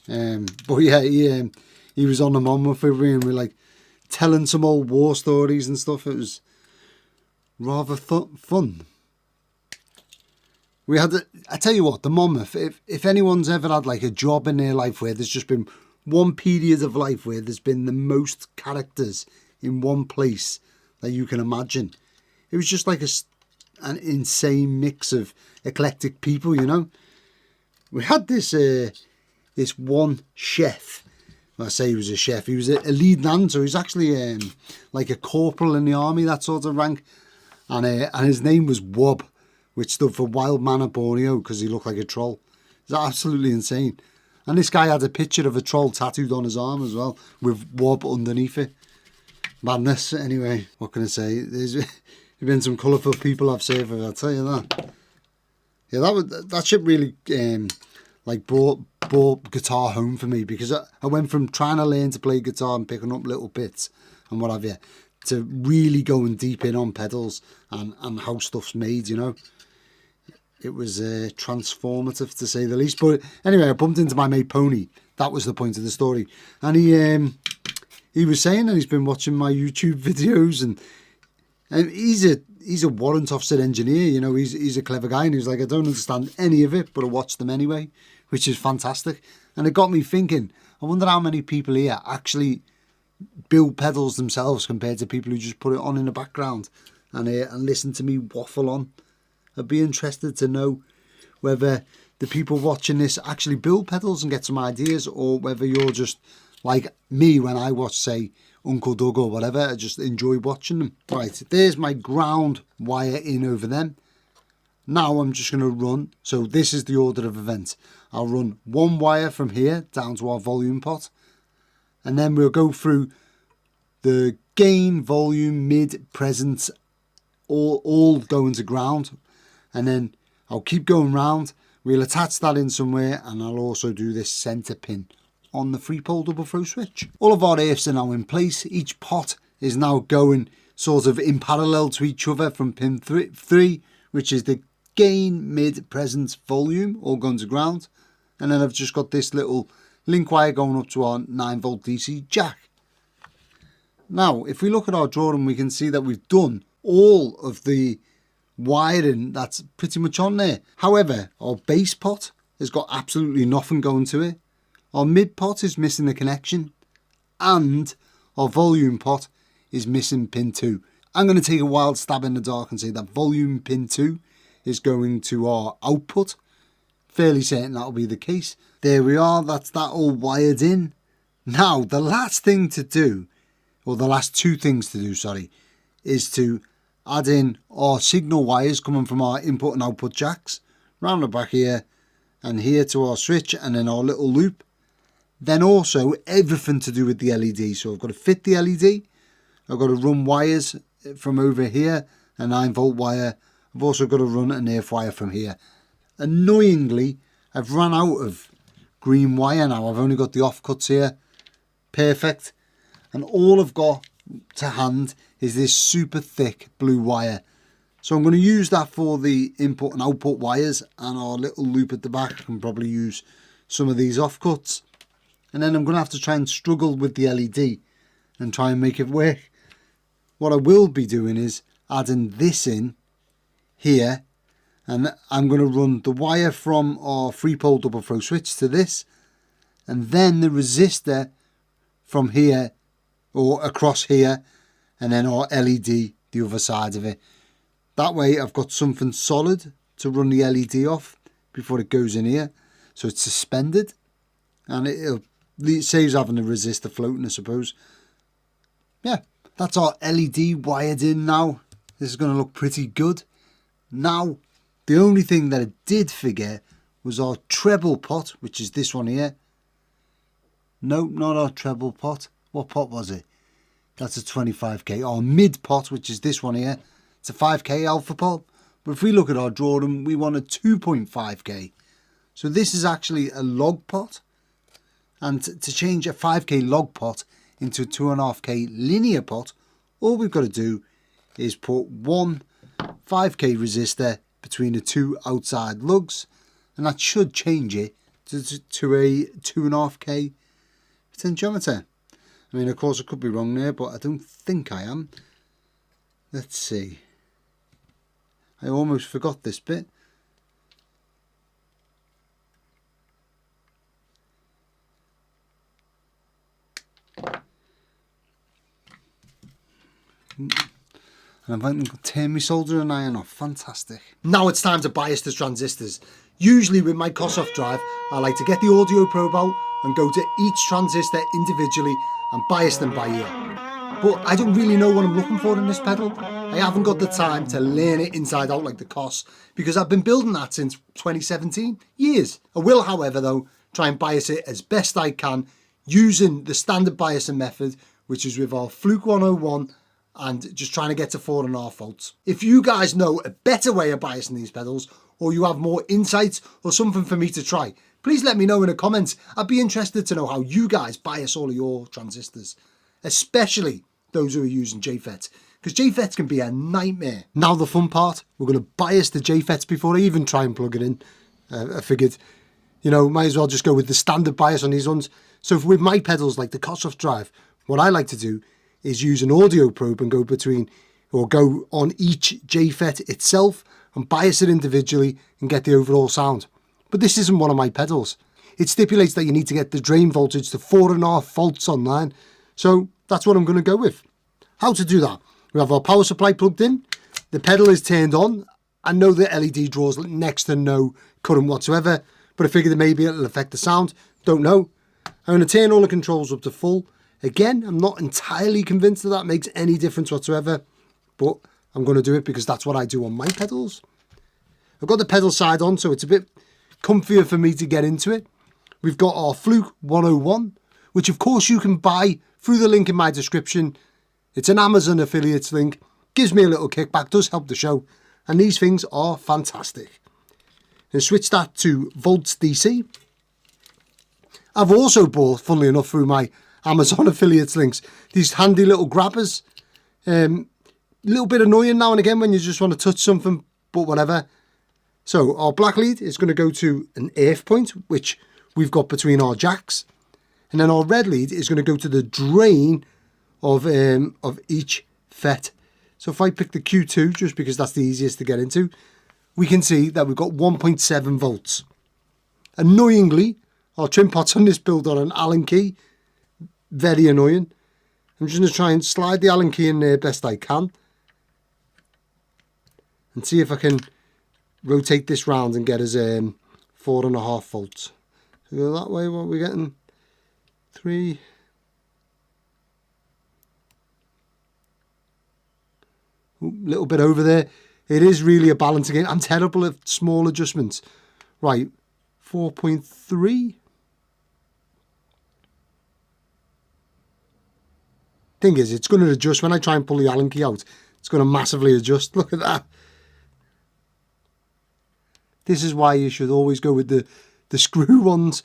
[SPEAKER 1] But yeah, he was on the Monmouth with me, and we're like telling some old war stories and stuff. It was rather fun. We had, I tell you what, the Monmouth, if anyone's ever had like a job in their life where there's just been one period of life where there's been the most characters in one place that you can imagine, it was just like an insane mix of eclectic people, you know. We had this one chef. Well, I say he was a chef. He was a lead hand, so he was actually like a corporal in the army, that sort of rank. And his name was Wob, which stood for Wild Man of Borneo, because he looked like a troll. It's absolutely insane. And this guy had a picture of a troll tattooed on his arm as well, with Wob underneath it. Madness. Anyway, what can I say? There's been some colourful people I've saved, I'll tell you that. Yeah, that shit really like brought guitar home for me, because I went from trying to learn to play guitar and picking up little bits and what have you, to really going deep in on pedals and how stuff's made, you know. It was transformative, to say the least. But anyway, I bumped into my mate Pony. That was the point of the story. And he was saying that he's been watching my YouTube videos, and he's a warrant officer engineer, you know. He's a clever guy, and he was like, I don't understand any of it, but I watch them anyway, which is fantastic. And it got me thinking, I wonder how many people here actually build pedals themselves compared to people who just put it on in the background and listen to me waffle on. I'd be interested to know whether the people watching this actually build pedals and get some ideas, or whether you're just like me when I watch, say, Uncle Doug or whatever. I just enjoy watching them. Right, there's my ground wire in over them. Now I'm just going to run, so this is the order of events. I'll run one wire from here down to our volume pot, and then we'll go through the gain, volume, mid, presence, all going to ground. And then I'll keep going round. We'll attach that in somewhere, and I'll also do this centre pin on the 3-pole double throw switch. All of our AFs are now in place. Each pot is now going sort of in parallel to each other from pin 3, which is the gain, mid, presence, volume, all going to ground. And then I've just got this little link wire going up to our 9-volt DC jack. Now, if we look at our drawing, we can see that we've done all of the wiring that's pretty much on there. However, our base pot has got absolutely nothing going to it. Our mid pot is missing the connection, and our volume pot is missing pin 2. I'm going to take a wild stab in the dark and say that volume pin 2 is going to our output. Fairly certain that'll be the case. There we are, that's that all wired in. Now, the last thing to do, or the last two things to do, sorry, is to add in our signal wires coming from our input and output jacks, round the back here and here to our switch, and then our little loop. Then also everything to do with the LED. So I've got to fit the LED, I've got to run wires from over here, a 9-volt wire. I've also got to run an earth wire from here. Annoyingly, I've run out of green wire now. I've only got the offcuts here. Perfect. And all I've got to hand is this super thick blue wire. So I'm going to use that for the input and output wires, and our little loop at the back. I can probably use some of these offcuts. And then I'm going to have to try and struggle with the LED and try and make it work. What I will be doing is adding this in here, and I'm going to run the wire from our 3-pole double throw switch to this, and then the resistor from here or across here, and then our LED the other side of it. That way I've got something solid to run the LED off before it goes in here, so it's suspended, and it saves having the resistor floating, I suppose. Yeah, that's our LED wired in now. This is going to look pretty good. Now, the only thing that I did forget was our treble pot, which is this one here. No, not our treble pot. What pot was it? That's a 25k. Our mid pot, which is this one here. It's a 5k alpha pot. But if we look at our drawing, we want a 2.5k. So this is actually a log pot. And to change a 5k log pot into a 2.5k linear pot, all we've got to do is put one 5k resistor between the two outside lugs, and that should change it to a 2.5k potentiometer. I mean, of course, I could be wrong there, but I don't think I am. Let's see. I almost forgot this bit. And I'm going to turn my soldering iron off. Fantastic. Now it's time to bias the transistors. Usually with my Kossoff drive, I like to get the audio probe out and go to each transistor individually and bias them by ear. But I don't really know what I'm looking for in this pedal. I haven't got the time to learn it inside out like the Koss, because I've been building that since 2017, years. I will, however, though, try and bias it as best I can using the standard biasing method, which is with our Fluke 101, and just trying to get to 4.5 volts. If you guys know a better way of biasing these pedals, or you have more insights or something for me to try, please let me know in the comments. I'd be interested to know how you guys bias all of your transistors, especially those who are using JFET, because JFETs can be a nightmare. Now the fun part, we're going to bias the JFETs before I even try and plug it in. I figured, you know, might as well just go with the standard bias on these ones. So with my pedals like the Kossoff drive, what I like to do is use an audio probe and go between, or go on each JFET itself and bias it individually and get the overall sound. But this isn't one of my pedals. It stipulates that you need to get the drain voltage to 4.5 volts online. So that's what I'm going to go with. How to do that? We have our power supply plugged in. The pedal is turned on. I know the LED draws next to no current whatsoever, but I figured that maybe it'll affect the sound. Don't know. I'm going to turn all the controls up to full. Again, I'm not entirely convinced that makes any difference whatsoever, but I'm going to do it because that's what I do on my pedals. I've got the pedal side on, so it's a bit comfier for me to get into it. We've got our Fluke 101, which of course you can buy through the link in my description. It's an Amazon affiliates link. Gives me a little kickback, does help the show. And these things are fantastic. And switch that to volts DC. I've also bought, funnily enough, through my Amazon affiliates links, these handy little grabbers. Little bit annoying now and again when you just want to touch something, but whatever. So our black lead is going to go to an earth point, which we've got between our jacks. And then our red lead is going to go to the drain of each FET. So if I pick the Q2, just because that's the easiest to get into, we can see that we've got 1.7 volts. Annoyingly, our trim pots on this build are an Allen key. Very annoying. I'm just going to try and slide the Allen key in there best I can. And see if I can rotate this round and get us 4.5 volts. So go that way, what are we getting? 3. Ooh, little bit over there. It is really a balancing game. I'm terrible at small adjustments. Right, 4.3. Thing is, it's going to adjust when I try and pull the Allen key out. It's going to massively adjust. Look at that. This is why you should always go with the screw ones.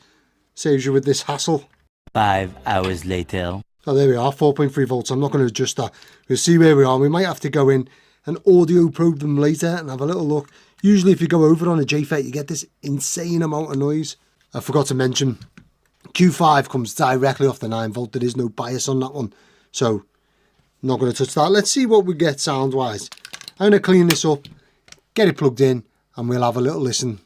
[SPEAKER 1] Saves you with this hassle.
[SPEAKER 5] 5 hours later.
[SPEAKER 1] Oh, there we are, 4.3 volts. I'm not going to adjust that. We'll see where we are. We might have to go in and audio probe them later and have a little look. Usually if you go over on a JFET, you get this insane amount of noise. I forgot to mention, Q5 comes directly off the 9 volt. There is no bias on that one. So, I'm not going to touch that. Let's see what we get sound-wise. I'm going to clean this up, get it plugged in, and we'll have a little listen.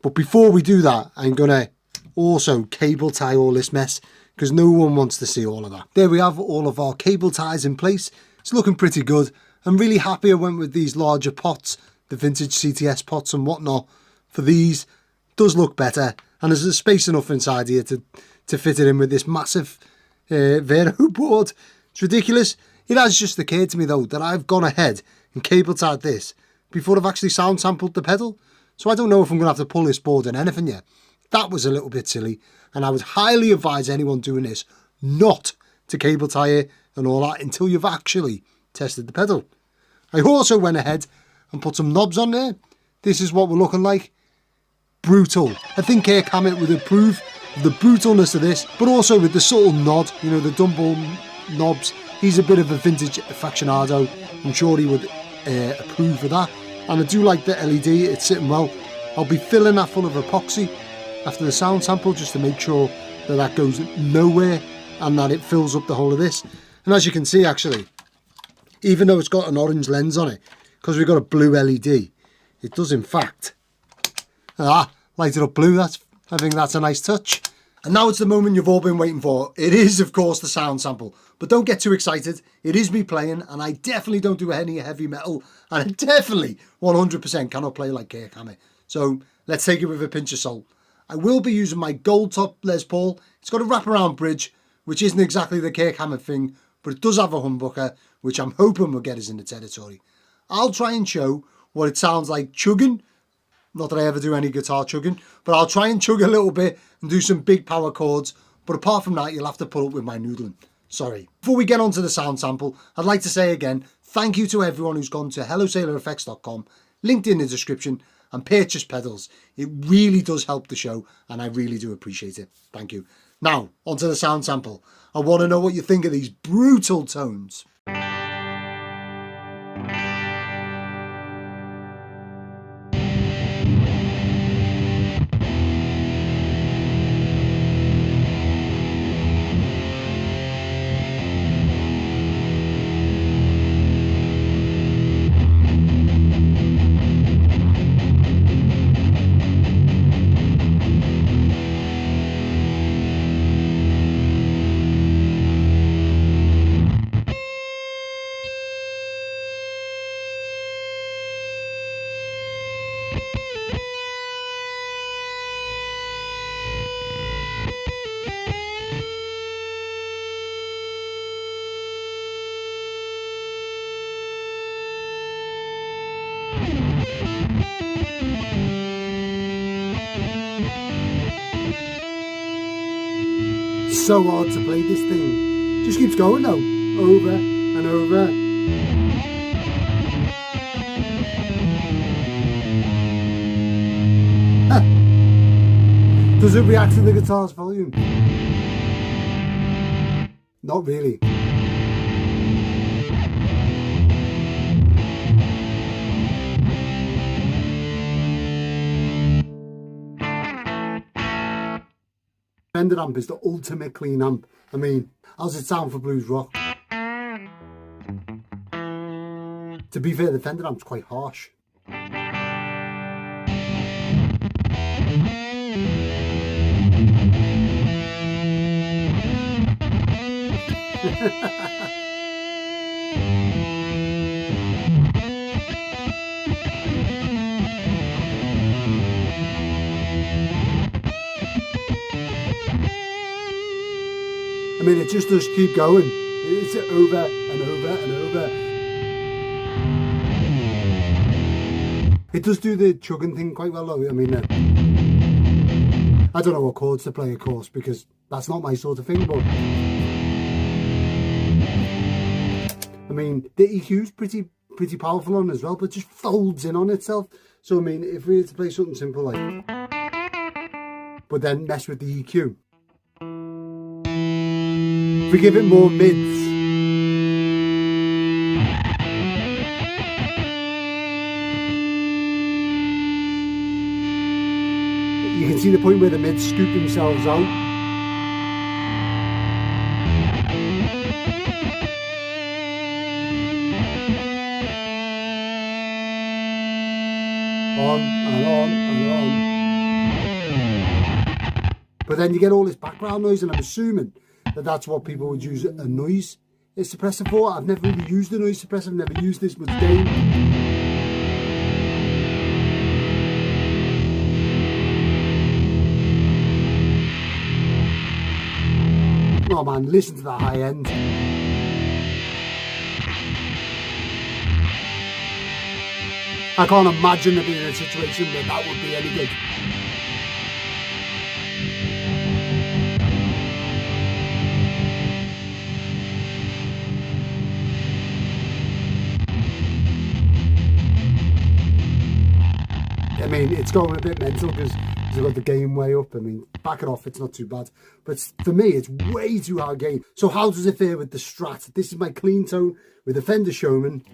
[SPEAKER 1] But before we do that, I'm going to also cable tie all this mess, because no one wants to see all of that. There we have all of our cable ties in place. It's looking pretty good. I'm really happy I went with these larger pots, the vintage CTS pots and whatnot. For these, does look better, and there's space enough inside here to fit it in with this massive Veroboard. It's ridiculous. It has just occurred to me though that I've gone ahead and cable tied this before I've actually sound sampled the pedal. So I don't know if I'm going to have to pull this board in anything yet. That was a little bit silly, and I would highly advise anyone doing this not to cable tie it and all that until you've actually tested the pedal. I also went ahead and put some knobs on there. This is what we're looking like. Brutal. I think Kirk Hammett would approve of the brutalness of this, but also with the subtle nod, you know, the dumbbell knobs. He's a bit of a vintage aficionado. I'm sure he would approve of that. And I do like the LED, it's sitting well. I'll be filling that full of epoxy after the sound sample just to make sure that that goes nowhere and that it fills up the whole of this. And as you can see actually, even though it's got an orange lens on it, because we've got a blue LED, it does in fact light it up blue. I think that's a nice touch. And now it's the moment you've all been waiting for. It is of course the sound sample, but don't get too excited. It is me playing, and I definitely don't do any heavy metal, and I definitely 100% cannot play like Kirk Hammett. So let's take it with a pinch of salt. I will be using my gold top Les Paul. It's got a wraparound bridge, which isn't exactly the Kirk Hammett thing, but it does have a humbucker, which I'm hoping will get us in the territory. I'll try and show what it sounds like chugging. Not that I ever do any guitar chugging, but I'll try and chug a little bit and do some big power chords. But apart from that, you'll have to put up with my noodling. Sorry. Before we get on to the sound sample, I'd like to say again, thank you to everyone who's gone to hellosailoreffects.com, linked in the description, and purchased pedals. It really does help the show, and I really do appreciate it. Thank you. Now, onto the sound sample. I want to know what you think of these brutal tones. So hard to play this thing. Just keeps going though, over and over. Does it react to the guitar's volume? Not really. Fender amp is the ultimate clean amp. I mean, how's it sound for blues rock? To be fair, the Fender amp's quite harsh. I mean, it just does keep going. It's over and over and over. It does do the chugging thing quite well though. I mean, I don't know what chords to play, of course, because that's not my sort of thing, but I mean, the EQ's pretty powerful on as well, but just folds in on itself. So I mean, if we were to play something simple like, but then mess with the EQ, if we give it more mids, you can see the point where the mids scoop themselves out. On and on and on. But then you get all this background noise, and I'm assuming that that's what people would use a noise suppressor for. I've never really used a noise suppressor. I've never used this much gain. Oh man, listen to that high end. I can't imagine being in a situation where that would be any good. I mean, it's going a bit mental because I've got the gain way up. I mean, back it off, it's not too bad. But for me, it's way too high gain. So how does it fare with the Strat? This is my clean tone with the Fender Showman.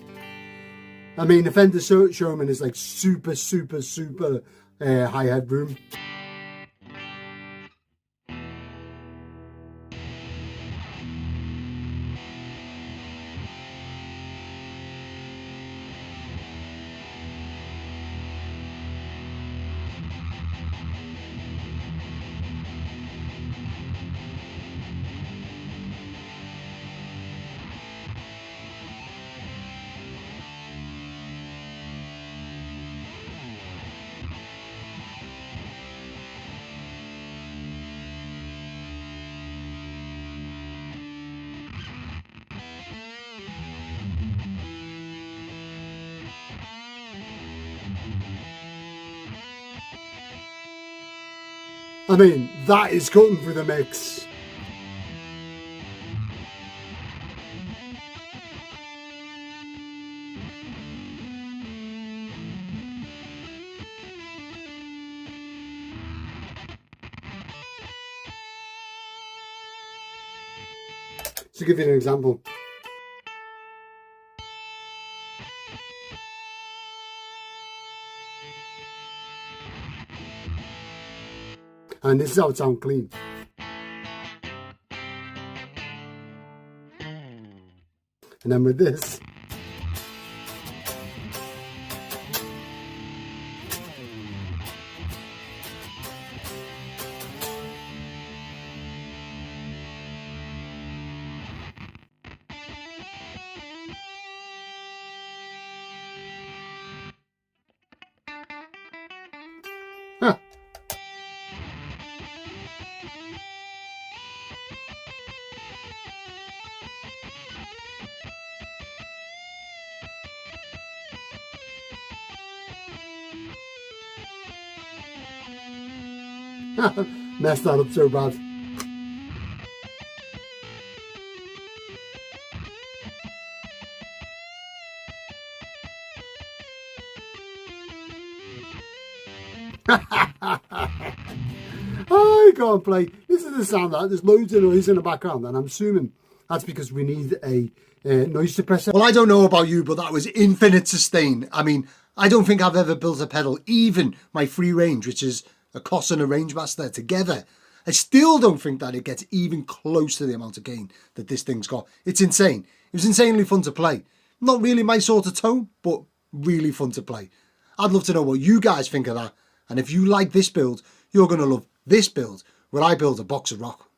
[SPEAKER 1] I mean, the Fender Showman is like super high headroom. I mean, that is cutting through the mix. To give you an example. And this is how it sounds clean. And then with this. Huh. Messed that up so bad. I can't play. This is the sound that there's loads of noise in the background, and I'm assuming that's because we need a noise suppressor. Well, I don't know about you, but that was infinite sustain. I mean, I don't think I've ever built a pedal, even my free range, which is a Koss and a Rangemaster together. I still don't think that it gets even close to the amount of gain that this thing's got. It's insane. It was insanely fun to play. Not really my sort of tone, but really fun to play. I'd love to know what you guys think of that. And if you like this build, you're going to love this build where I build a box of rock.